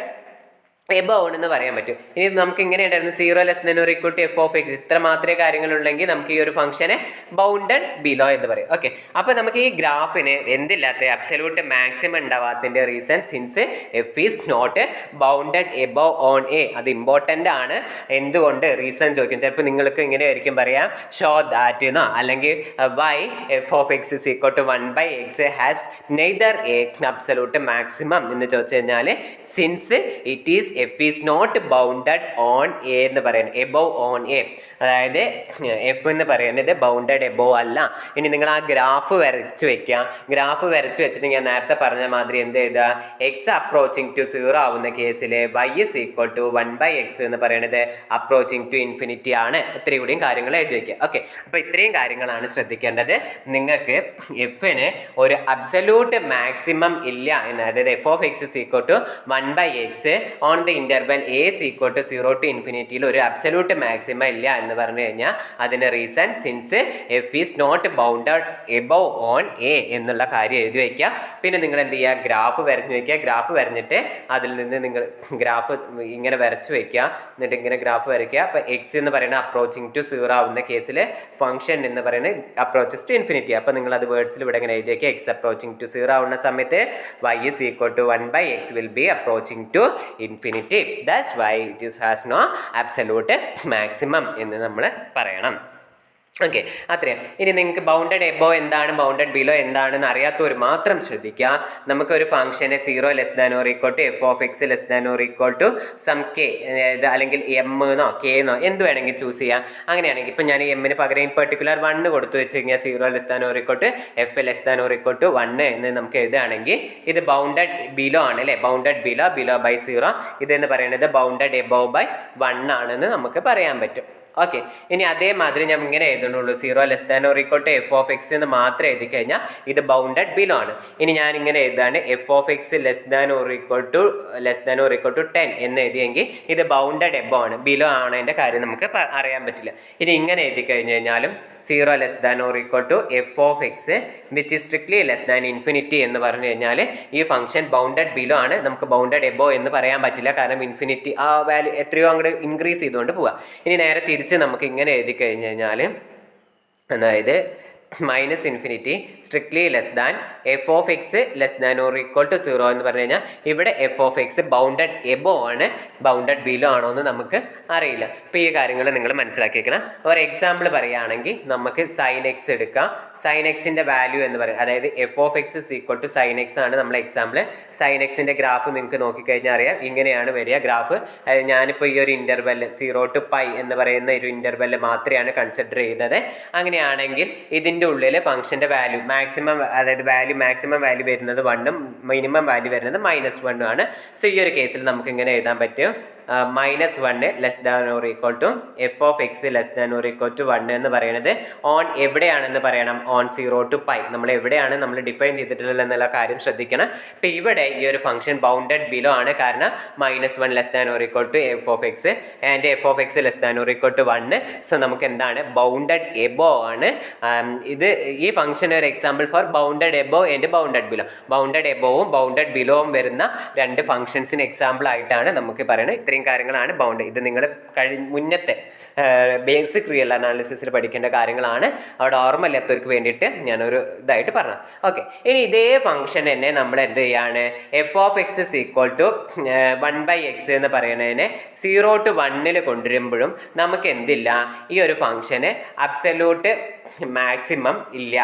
എബോവ് എന്ന് പറയാൻ പറ്റും. ഇനി നമുക്ക് ഇങ്ങനെ ഉണ്ടായിരുന്നു 0 less than or equal to F of x, ഇത്ര മാത്രമേ കാര്യങ്ങളുണ്ടെങ്കിൽ നമുക്ക് ഈ ഒരു ഫംഗ്ഷനെ ബൗണ്ടഡ് ബിലോ എന്ന് പറയും. ഓക്കെ, അപ്പോൾ നമുക്ക് ഈ ഗ്രാഫിന് എന്തില്ലാത്ത അബ്സല്യൂട്ട് മാക്സിമം ഉണ്ടാവാത്തതിൻ്റെ reason since f is not bounded above on A. അത് ഇമ്പോർട്ടൻ്റ് ആണ്. എന്തുകൊണ്ട് റീസൺ ചോദിക്കും. ചിലപ്പോൾ നിങ്ങൾക്ക് ഇങ്ങനെ ആയിരിക്കും പറയാം, ഷോ ദാറ്റ് എന്നോ അല്ലെങ്കിൽ y f of x is equal to 1/x has neither a absolute maximum എന്ന് ചോദിച്ചു കഴിഞ്ഞാൽ since it is f is not bounded on a എന്ന് പറയുന്നത്, എബോവ് ഓൺ എ. അതായത് എഫ് എന്ന് പറയുന്നത് ബൗണ്ടഡ് എബോവ് അല്ല. ഇനി നിങ്ങൾ ആ ഗ്രാഫ് വരച്ച് വെക്കുക. ഗ്രാഫ് വരച്ച് വെച്ചിട്ട് ഞാൻ നേരത്തെ പറഞ്ഞ മാതിരി എന്ത് ചെയ്താൽ, എക്സ് അപ്രോച്ചിങ് ടു 0 ആവുന്ന കേസിൽ y is equal to 1/x എന്ന് പറയുന്നത് അപ്രോച്ചിങ് ടു ഇൻഫിനിറ്റി ആണ്. ഇത്രയും കൂടിയും കാര്യങ്ങൾ എഴുതി വയ്ക്കുക. ഓക്കെ, അപ്പോൾ ഇത്രയും കാര്യങ്ങളാണ് ശ്രദ്ധിക്കേണ്ടത്. നിങ്ങൾക്ക് എഫിന് ഒരു അബ്സല്യൂട്ട് മാക്സിമം ഇല്ല എന്ന്, അതായത് f of x is equal to 1/x on the interval A is equal to 0 to ഇൻഫിനിറ്റിയിൽ ഒരു അബ്സല്യൂട്ട് മാക്സിമം ഇല്ല എന്ന് പറഞ്ഞു കഴിഞ്ഞാൽ അതിന് reason since f is not bounded above on A എന്നുള്ള കാര്യം എഴുതി വയ്ക്കുക. പിന്നെ നിങ്ങൾ എന്ത് ചെയ്യുക, ഗ്രാഫ് വരഞ്ഞു വയ്ക്കുക. ഗ്രാഫ് വരഞ്ഞിട്ട് അതിൽ നിന്ന് നിങ്ങൾ ഗ്രാഫ് ഇങ്ങനെ വരച്ചു വയ്ക്കുക. എന്നിട്ട് ഇങ്ങനെ ഗ്രാഫ് വരയ്ക്കുക. അപ്പോൾ എക്സ് എന്ന് പറയുന്നത് അപ്രോച്ചിങ് ടു 0 ആവുന്ന കേസിൽ ഫംഗ്ഷൻ എന്ന് പറയുന്നത് അപ്രോച്ചസ് ടു ഇൻഫിനിറ്റി. അപ്പോൾ നിങ്ങൾ അത് വേർഡ്സിൽ ഇവിടെ ഇങ്ങനെ എഴുതി വയ്ക്കുക. എക്സ് അപ്രോച്ചിങ് ടു 0 ആവുന്ന സമയത്ത് y is equal to 1/x will be approaching to infinity. That's why it has no absolute maximum എന്ന് നമ്മൾ പറയണം. ഓക്കെ, അത്രയും. ഇനി നിങ്ങൾക്ക് ബൗണ്ടഡ് എബോ എന്താണ്, ബൗണ്ടഡ് ബിലോ എന്താണെന്ന് അറിയാത്തവർ മാത്രം ശ്രദ്ധിക്കുക. നമുക്കൊരു ഫംഗ്ഷനെ 0 less than or equal to F of x less than or equal to some k, അല്ലെങ്കിൽ എം എന്നോ കെ എന്നോ എന്ത് വേണമെങ്കിൽ ചൂസ് ചെയ്യാം. അങ്ങനെയാണെങ്കിൽ ഇപ്പം ഞാൻ എമ്മിന് പകരം പെർട്ടിക്കുലർ 1 കൊടുത്തു വെച്ച് കഴിഞ്ഞാൽ 0 less than or equal to f less than or equal to 1 എന്ന് നമുക്ക് എഴുതുകയാണെങ്കിൽ ഇത് ബൗണ്ടഡ് ബിലോ ആണ് അല്ലേ. ബൗണ്ടഡ് ബിലോ ബൈ 0, ഇതെന്ന് പറയുന്നത് ബൗണ്ടഡ് എബോവ് ബൈ 1 ആണെന്ന് നമുക്ക് പറയാൻ പറ്റും. ഓക്കെ, ഇനി അതേമാതിരി ഞാൻ ഇങ്ങനെ എഴുതുന്നുള്ളൂ, 0 less than or equal to F of x എന്ന് മാത്രം എഴുതി കഴിഞ്ഞാൽ ഇത് ബൗണ്ടഡ് ബിലോ ആണ്. ഇനി ഞാൻ ഇങ്ങനെ എഴുതാണ് f of x less than or equal to 10 എന്ന് എഴുതിയെങ്കിൽ ഇത് ബൗണ്ടഡ് എബോ ആണ്. ബിലോ ആണതിൻ്റെ കാര്യം നമുക്ക് അറിയാൻ പറ്റില്ല. ഇനി ഇങ്ങനെ എഴുതി കഴിഞ്ഞ് കഴിഞ്ഞാലും 0 less than or equal to F of x which is strictly less than infinity എന്ന് പറഞ്ഞു കഴിഞ്ഞാൽ ഈ ഫംഗ്ഷൻ ബൗണ്ടഡ് ബിലോ ആണ്. നമുക്ക് ബൗണ്ടഡ് എബോ എന്ന് പറയാൻ പറ്റില്ല, കാരണം ഇൻഫിനിറ്റി ആ വാല്യൂ എത്രയോ അങ്ങോട്ട് ഇൻക്രീസ് ചെയ്തുകൊണ്ട് പോവാം. ഇനി നേരെ തിരിച്ച് നമുക്ക് ഇങ്ങനെ എഴുതി കഴിഞ്ഞ് കഴിഞ്ഞാൽ, അതായത് minus infinity strictly less than f of x less than or equal to 0 എന്ന് പറഞ്ഞു കഴിഞ്ഞാൽ ഇവിടെ f of x bounded above ആണ്, ബൗണ്ടഡ് ബിലോ ആണോ എന്ന് നമുക്ക് അറിയില്ല. അപ്പോൾ ഈ കാര്യങ്ങൾ നിങ്ങൾ മനസ്സിലാക്കിയിരിക്കണം. ഒരു എക്സാമ്പിൾ പറയുകയാണെങ്കിൽ നമുക്ക് സൈൻ എക്സ് എടുക്കാം. സൈൻ എക്സിൻ്റെ വാല്യൂ എന്ന് പറയുന്നത്, അതായത് f of x is equal to sine x ആണ് നമ്മൾ എക്സാമ്പിൾ. സൈൻ എക്സിൻ്റെ ഗ്രാഫ് നിങ്ങൾക്ക് നോക്കിക്കഴിഞ്ഞാൽ അറിയാം, ഇങ്ങനെയാണ് വരിക ഗ്രാഫ്. ഞാനിപ്പോൾ ഈ ഒരു ഇൻ്റർവെൽ 0 to π എന്ന് പറയുന്ന ഒരു ഇൻ്റർവെൽ മാത്രമാണ് കൺസിഡർ ചെയ്യുന്നത്. അങ്ങനെയാണെങ്കിൽ ഇതിൻ്റെ ഉള്ളിൽ ഫംഗ്ഷൻ്റെ വാല്യൂ മാക്സിമം, അതായത് മാക്സിമം വാല്യൂ വരുന്നത് 1ഉം മിനിമം വാല്യൂ വരുന്നത് -1ഉം ആണ്. സോ ഈ ഒരു കേസിൽ നമുക്ക് ഇങ്ങനെ എഴുതാൻ പറ്റും, -1 less than or equal to F of x less than or equal to 1 എന്ന് പറയുന്നത് ഓൺ എവിടെയാണെന്ന് പറയണം, ഓൺ 0 to π. നമ്മൾ എവിടെയാണ് നമ്മൾ ഡിഫൈൻ ചെയ്തിട്ടുള്ളത് എന്നുള്ള കാര്യം ശ്രദ്ധിക്കണം. ഇപ്പോൾ ഇവിടെ ഈ ഒരു ഫംഗ്ഷൻ ബൗണ്ടഡ് ബിലോ ആണ്, കാരണം -1 less than or equal to F of x and f of x less than or equal to 1. So നമുക്ക് എന്താണ്, ബൗണ്ടഡ് എബോ ആണ്. ഇത് ഈ ഫംഗ്ഷൻ ഒരു example for bounded above and bounded below. Bounded എബോവും bounded ബിലോവും വരുന്ന രണ്ട് ഫംഗ്ഷൻസിന് എക്സാമ്പിൾ ആയിട്ടാണ് നമുക്ക് പറയുന്നത്. ഇത്രയും കാര്യങ്ങളാണ് ബൗണ്ട്. ഇത് നിങ്ങൾ മുന്നത്തെ ബേസിക് റിയൽ അനാലിസിസിൽ പഠിക്കേണ്ട കാര്യങ്ങളാണ്. അവിടെ ഓർമ്മയില്ലാത്തവർക്ക് വേണ്ടിയിട്ട് ഞാനൊരു ഇതായിട്ട് പറഞ്ഞു. ഓക്കെ, ഇനി ഇതേ ഫംഗ്ഷൻ തന്നെ നമ്മൾ എന്ത് ചെയ്യാണ്, f of x is equal to 1/x എന്ന് പറയുന്നതിനെ 0 to 1 കൊണ്ടുവരുമ്പോഴും നമുക്ക് എന്തില്ല, ഈ ഒരു ഫംഗ്ഷന് അബ്സല്യൂട്ട് മാക്സിമം ഇല്ല.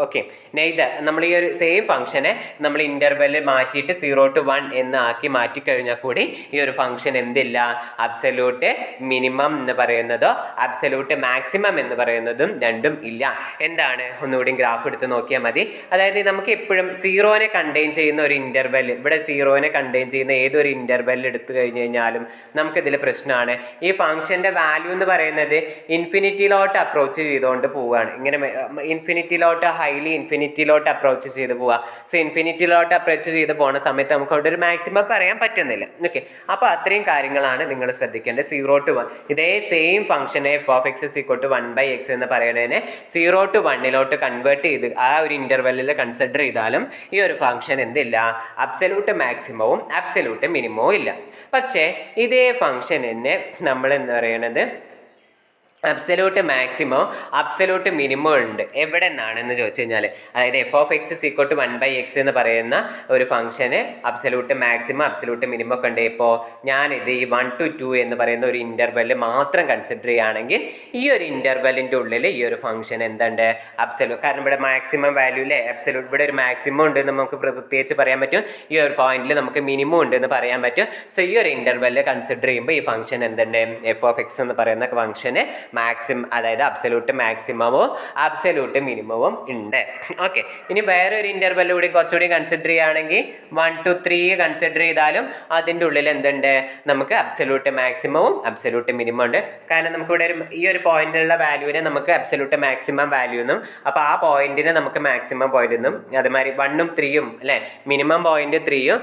ഓക്കെ, നെയ്തർ നമ്മൾ ഈ ഒരു സെയിം ഫംഗ്ഷനെ നമ്മൾ ഇൻ്റർവെല്ലിൽ മാറ്റിയിട്ട് 0 to 1 എന്ന് ആക്കി മാറ്റിക്കഴിഞ്ഞാൽ കൂടി ഈ ഒരു ഫംഗ്ഷൻ എന്തില്ല, അബ്സല്യൂട്ട് മിനിമം എന്ന് പറയുന്നതോ അബ്സല്യൂട്ട് മാക്സിമം എന്ന് പറയുന്നതും രണ്ടും ഇല്ല. എന്താണ്, ഒന്നുകൂടി ഗ്രാഫ് എടുത്ത് നോക്കിയാൽ മതി. അതായത് നമുക്ക് എപ്പോഴും 0നെ കണ്ടെയ്ൻ ചെയ്യുന്ന ഒരു ഇൻ്റർവെൽ, ഇവിടെ 0നെ കണ്ടെയ്ൻ ചെയ്യുന്ന ഏതൊരു ഇൻ്റർവെൽ എടുത്തു കഴിഞ്ഞ് കഴിഞ്ഞാലും നമുക്കിതിൽ പ്രശ്നമാണ്. ഈ ഫംഗ്ഷൻ്റെ വാല്യൂ എന്ന് പറയുന്നത് ഇൻഫിനിറ്റിയിലോട്ട് അപ്രോച്ച് ചെയ്തുകൊണ്ട് പോവുകയാണ്. ഇങ്ങനെ ഇൻഫിനിറ്റിയിലോട്ട് ഇൻഫിനിറ്റിയിലോട്ട് അപ്രോച്ച് ചെയ്ത് പോവുക. സോ ഇൻഫിനിറ്റിയിലോട്ട് അപ്രോച്ച് ചെയ്ത് പോകുന്ന സമയത്ത് നമുക്ക് അവിടെ ഒരു മാക്സിമം പറയാൻ പറ്റുന്നില്ല. ഓക്കെ, അപ്പോൾ അത്രയും കാര്യങ്ങളാണ് നിങ്ങൾ ശ്രദ്ധിക്കേണ്ടത്. 0 to 1 ഇതേ സെയിം ഫംഗ്ഷനെ f of x is equal to 1/x എന്ന് പറയുന്നതിനെ 0 to 1 കൺവേർട്ട് ചെയ്ത് ആ ഒരു ഇൻ്റർവെല്ലിൽ കൺസിഡർ ചെയ്താലും ഈ ഒരു ഫംഗ്ഷൻ എന്തില്ല, അബ്സല്യൂട്ട് മാക്സിമവും അബ്സല്യൂട്ട് മിനിമവും ഇല്ല. പക്ഷേ ഇതേ ഫംഗ്ഷൻ തന്നെ നമ്മൾ എന്താ പറയണത്, അബ്സല്യൂട്ട് മാക്സിമം അബ്സല്യൂട്ട് മിനിമം ഉണ്ട്. എവിടെ നിന്നാണെന്ന് ചോദിച്ചു കഴിഞ്ഞാൽ, അതായത് f of x is equal to 1/x എന്ന് പറയുന്ന ഒരു ഫംഗ്ഷന് അബ്സല്യൂട്ട് മാക്സിമം അബ്സല്യൂട്ട് മിനിമം ഒക്കെ ഉണ്ട്. ഇപ്പോൾ ഞാനിത് ഈ 1 to 2 എന്ന് പറയുന്ന ഒരു ഇൻ്റർവെല്ല് മാത്രം കൺസിഡർ ചെയ്യുകയാണെങ്കിൽ ഈ ഒരു ഇൻ്റർവെല്ലിൻ്റെ ഉള്ളിൽ ഈ ഒരു ഫംഗ്ഷൻ എന്തുണ്ട്, അബ്സല്യൂട്ട്. കാരണം ഇവിടെ മാക്സിമം വാല്യൂ അല്ലേ, അബ്സല്യൂട്ട്. ഇവിടെ ഒരു മാക്സിമം ഉണ്ട് എന്ന് നമുക്ക് പ്രത്യേകിച്ച് പറയാൻ പറ്റും. ഈ ഒരു പോയിന്റിൽ നമുക്ക് മിനിമം ഉണ്ട് എന്ന് പറയാൻ പറ്റും. സോ ഈ ഒരു ഇൻ്റർവെല്ല് കൺസിഡർ ചെയ്യുമ്പോൾ ഈ ഫംഗ്ഷൻ എന്തുണ്ട്, എഫ് ഓഫ് എക്സ് എന്ന് പറയുന്ന ഫംഗ്ഷന് മാക്സിമം, അതായത് അബ്സല്യൂട്ട് മാക്സിമവും അബ്സല്യൂട്ട് മിനിമവും ഉണ്ട്. ഓക്കെ, ഇനി വേറൊരു ഇൻ്റർവെല്ല് കൂടി കുറച്ചുകൂടി കൺസിഡർ ചെയ്യുകയാണെങ്കിൽ 1 to 3 കൺസിഡർ ചെയ്താലും അതിൻ്റെ ഉള്ളിൽ എന്തുണ്ട്, നമുക്ക് അബ്സല്യൂട്ട് മാക്സിമവും അബ്സല്യൂട്ട് മിനിമം ഉണ്ട്. കാരണം നമുക്കിവിടെ ഈ ഒരു പോയിന്റിലുള്ള വാല്യൂവിനെ നമുക്ക് അബ്സല്യൂട്ട് മാക്സിമം വാല്യൂ എന്നും, അപ്പോൾ ആ പോയിന്റിനെ നമുക്ക് മാക്സിമം പോയിന്റ് എന്നും, അതുമാതിരി 1ഉം 3ഉം അല്ലേ, മിനിമം പോയിന്റ് 3ഉം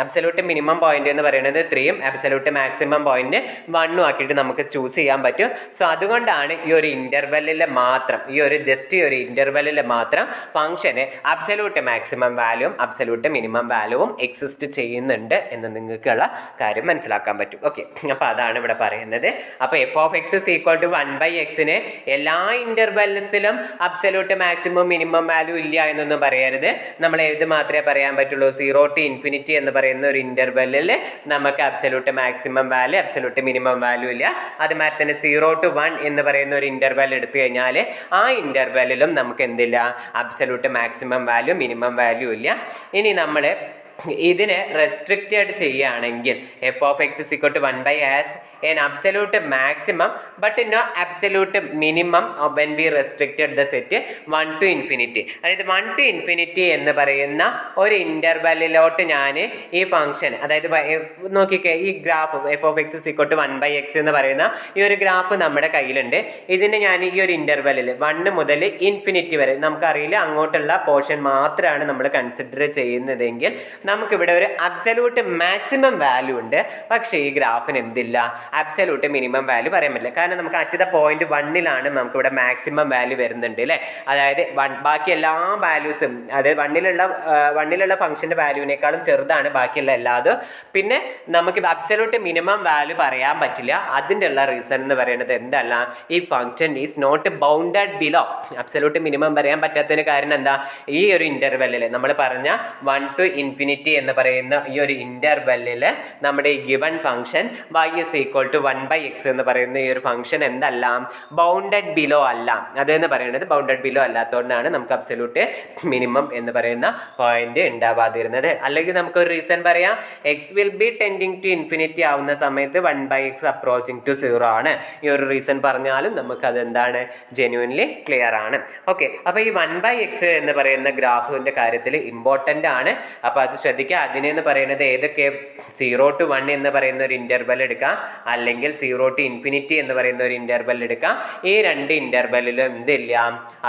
അബ്സല്യൂട്ട് മിനിമം പോയിന്റ് എന്ന് പറയുന്നത് 3ഉം അബ്സല്യൂട്ട് മാക്സിമം പോയിന്റ് 1ഉം ആക്കിയിട്ട് നമുക്ക് ചൂസ് ചെയ്യാൻ പറ്റും. സോ അതുകൊണ്ടാണ് ഈ ഒരു ഇൻ്റർവെല്ലിൽ മാത്രം, ഈ ഒരു ജസ്റ്റ് ഈ ഒരു ഇൻ്റർവെല്ലിൽ മാത്രം ഫംഗ്ഷന് അബ്സല്യൂട്ട് മാക്സിമം വാല്യൂവും അബ്സല്യൂട്ട് മിനിമം വാല്യൂവും എക്സിസ്റ്റ് ചെയ്യുന്നുണ്ട് എന്ന് നിങ്ങൾക്കുള്ള കാര്യം മനസ്സിലാക്കാൻ പറ്റും. ഓക്കെ, അപ്പോൾ അതാണ് ഇവിടെ പറയുന്നത്. അപ്പോൾ f of x is equal to 1/xന് എല്ലാ ഇൻ്റർവെൽസിലും അബ്സല്യൂട്ട് മാക്സിമം മിനിമം വാല്യൂ ഇല്ല എന്നൊന്നും പറയരുത്. നമ്മൾ ഏത് മാത്രമേ പറയാൻ പറ്റുള്ളൂ, 0 to ഇൻഫിനിറ്റി എന്ന് പറയുന്ന ഒരു ഇൻ്റർവെല്ലിൽ നമുക്ക് absolute maximum value absolute minimum value ഇല്ല. അതുമാതിരി തന്നെ 0 to 1 എന്ന് പറയുന്ന ഒരു ഇൻ്റർവെൽ എടുത്തു കഴിഞ്ഞാൽ ആ ഇൻ്റർവെല്ലിലും നമുക്ക് എന്തില്ല, absolute maximum value minimum value ഇല്ല. ഇനി നമ്മൾ ഇതിനെ റെസ്ട്രിക്റ്റഡ് ചെയ്യുകയാണെങ്കിൽ f of x is equal to 1/as an absolute maximum but no absolute minimum when we restricted the set 1 to infinity. അതായത് 1 to infinity എന്ന് പറയുന്ന ഒരു ഇൻ്റർവെല്ലിലോട്ട് ഞാൻ ഈ ഫംഗ്ഷൻ, അതായത് നോക്കിക്കേ, ഈ graph f of x is equal to 1/x എന്ന് പറയുന്ന ഈ ഒരു ഗ്രാഫ് നമ്മുടെ കയ്യിലുണ്ട്. ഇതിനെ ഞാൻ ഈ ഒരു ഇൻ്റർവെല്ലിൽ 1 മുതൽ ഇൻഫിനിറ്റി വരെ, നമുക്കറിയില്ല അങ്ങോട്ടുള്ള പോർഷൻ മാത്രമാണ് നമ്മൾ കൺസിഡർ ചെയ്യുന്നതെങ്കിൽ നമുക്കിവിടെ ഒരു അബ്സല്യൂട്ട് മാക്സിമം വാല്യൂ ഉണ്ട്. പക്ഷേ ഈ ഗ്രാഫിന് എന്തില്ല, അബ്സല്യൂട്ട് മിനിമം വാല്യൂ പറയാൻ പറ്റില്ല. കാരണം നമുക്ക് അറ്റ് ദ പോയിന്റ് 1 നമുക്കിവിടെ മാക്സിമം വാല്യൂ വരുന്നുണ്ട് അല്ലേ. അതായത് ബാക്കി എല്ലാ വാല്യൂസും, അതായത് വണ്ണിലുള്ള ഫംഗ്ഷൻ്റെ വാല്യൂവിനേക്കാളും ചെറുതാണ് ബാക്കിയുള്ള എല്ലാതും. പിന്നെ നമുക്ക് അബ്സല്യൂട്ട് മിനിമം വാല്യൂ പറയാൻ പറ്റില്ല. അതിൻ്റെ ഉള്ള റീസൺ എന്ന് പറയുന്നത് എന്തല്ല, ഈ function is not bounded below. Absolute minimum പറയാൻ പറ്റാത്തതിന് കാരണം എന്താ, ഈ ഒരു ഇന്റർവെല്ലിൽ നമ്മൾ പറഞ്ഞ 1 to infinity എന്ന് പറയുന്ന ഈ ഒരു ഇന്റർവെല്ലിൽ നമ്മുടെ ഈ given function y is equal to 1/x എന്ന് പറയുന്ന ഈ ഒരു ഫംഗ്ഷൻ എന്തല്ല, ബൗണ്ടഡ് ബിലോ അല്ല. അതെന്ന് പറയുന്നത് ബൗണ്ടഡ് ബിലോ അല്ലാത്തതുകൊണ്ടാണ് നമുക്ക് അബ്സല്യൂട്ട് മിനിമം എന്ന് പറയുന്ന പോയിന്റ് ഉണ്ടാവാതിരുന്നത്. അല്ലെങ്കിൽ നമുക്കൊരു റീസൺ പറയാം, x will be tending to infinity ആവുന്ന സമയത്ത് 1/x അപ്രോച്ചിങ് ടു 0 ആണ്. ഈ ഒരു റീസൺ പറഞ്ഞാലും നമുക്ക് അതെന്താണ്, ജെന്യുവൻലി ക്ലിയർ ആണ്. ഓക്കെ, അപ്പോൾ ഈ 1/x എന്ന് പറയുന്ന ഗ്രാഫിൻ്റെ കാര്യത്തിൽ ഇമ്പോർട്ടൻ്റ് ആണ്. അപ്പോൾ അത് ശ്രദ്ധിക്കുക. അതിനെന്ന് പറയുന്നത് ഏതൊക്കെ, 0 to 1 എന്ന് പറയുന്ന ഒരു ഇൻ്റർവെൽ എടുക്കാം, അല്ലെങ്കിൽ 0 to infinity എന്ന് പറയുന്ന ഒരു ഇൻ്റർവെൽ എടുക്കാം. ഈ രണ്ട് ഇൻ്റർവെല്ലിലും എന്തില്ല,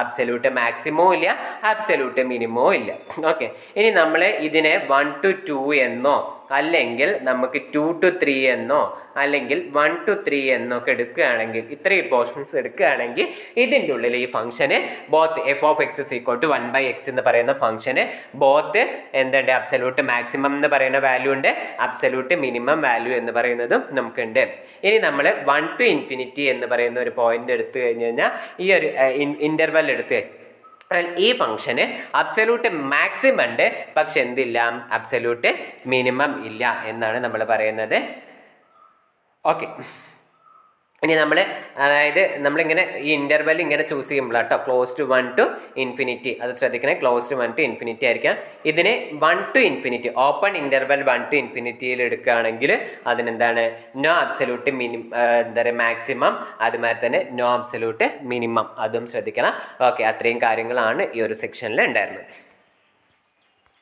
അബ്സല്യൂട്ട് മാക്സിമോ ഇല്ല, അബ്സല്യൂട്ട് മിനിമോ ഇല്ല. ഓക്കെ, ഇനി നമ്മൾ ഇതിനെ 1 to 2 എന്നോ അല്ലെങ്കിൽ നമുക്ക് 2 to 3 എന്നോ അല്ലെങ്കിൽ 1 to 3 എന്നൊക്കെ എടുക്കുകയാണെങ്കിൽ, ഇത്രയും പോർഷൻസ് എടുക്കുകയാണെങ്കിൽ ഇതിൻ്റെ ഉള്ളിൽ ഈ ഫംഗ്ഷന് ബോത്ത് f(x) = 1/x എന്ന് പറയുന്ന ഫംഗ്ഷന് ബോത്ത് എന്തുണ്ട്, അബ്സല്യൂട്ട് മാക്സിമം എന്ന് പറയുന്ന വാല്യൂ ഉണ്ട്, അബ്സല്യൂട്ട് മിനിമം വാല്യൂ എന്ന് പറയുന്നതും നമുക്കുണ്ട്. ഇനി നമ്മൾ 1 to infinity എന്ന് പറയുന്ന ഒരു പോയിന്റ് എടുത്തു കഴിഞ്ഞ് കഴിഞ്ഞാൽ, ഈ ഒരു ഇൻ്റർവെൽ എടുത്ത് ഈ ഫംഗ്ഷന് അബ്സല്യൂട്ട് മാക്സിമം ഉണ്ട്, പക്ഷെ എന്തില്ല, അബ്സല്യൂട്ട് മിനിമം ഇല്ല എന്നാണ് നമ്മൾ പറയുന്നത്. ഓക്കെ, ഇനി നമ്മൾ അതായത് നമ്മളിങ്ങനെ ഈ ഇൻ്റർവെൽ ഇങ്ങനെ ചൂസ് ചെയ്യുമ്പോൾ കേട്ടോ, ക്ലോസ് ടു 1 to infinity, അത് ശ്രദ്ധിക്കണേ, ക്ലോസ് ടു 1 to infinity ആയിരിക്കാം. ഇതിനെ 1 to infinity, open interval 1 to infinity എടുക്കുകയാണെങ്കിൽ അതിനെന്താണ്, നോ അബ്സല്യൂട്ട് എന്താ പറയുക മാക്സിമം, അതുമാതിരി തന്നെ നോ അബ്സല്യൂട്ട് മിനിമം, അതും ശ്രദ്ധിക്കണം. ഓക്കെ, അത്രയും കാര്യങ്ങളാണ് ഈ ഒരു സെക്ഷനിൽ ഉണ്ടായിരുന്നത്.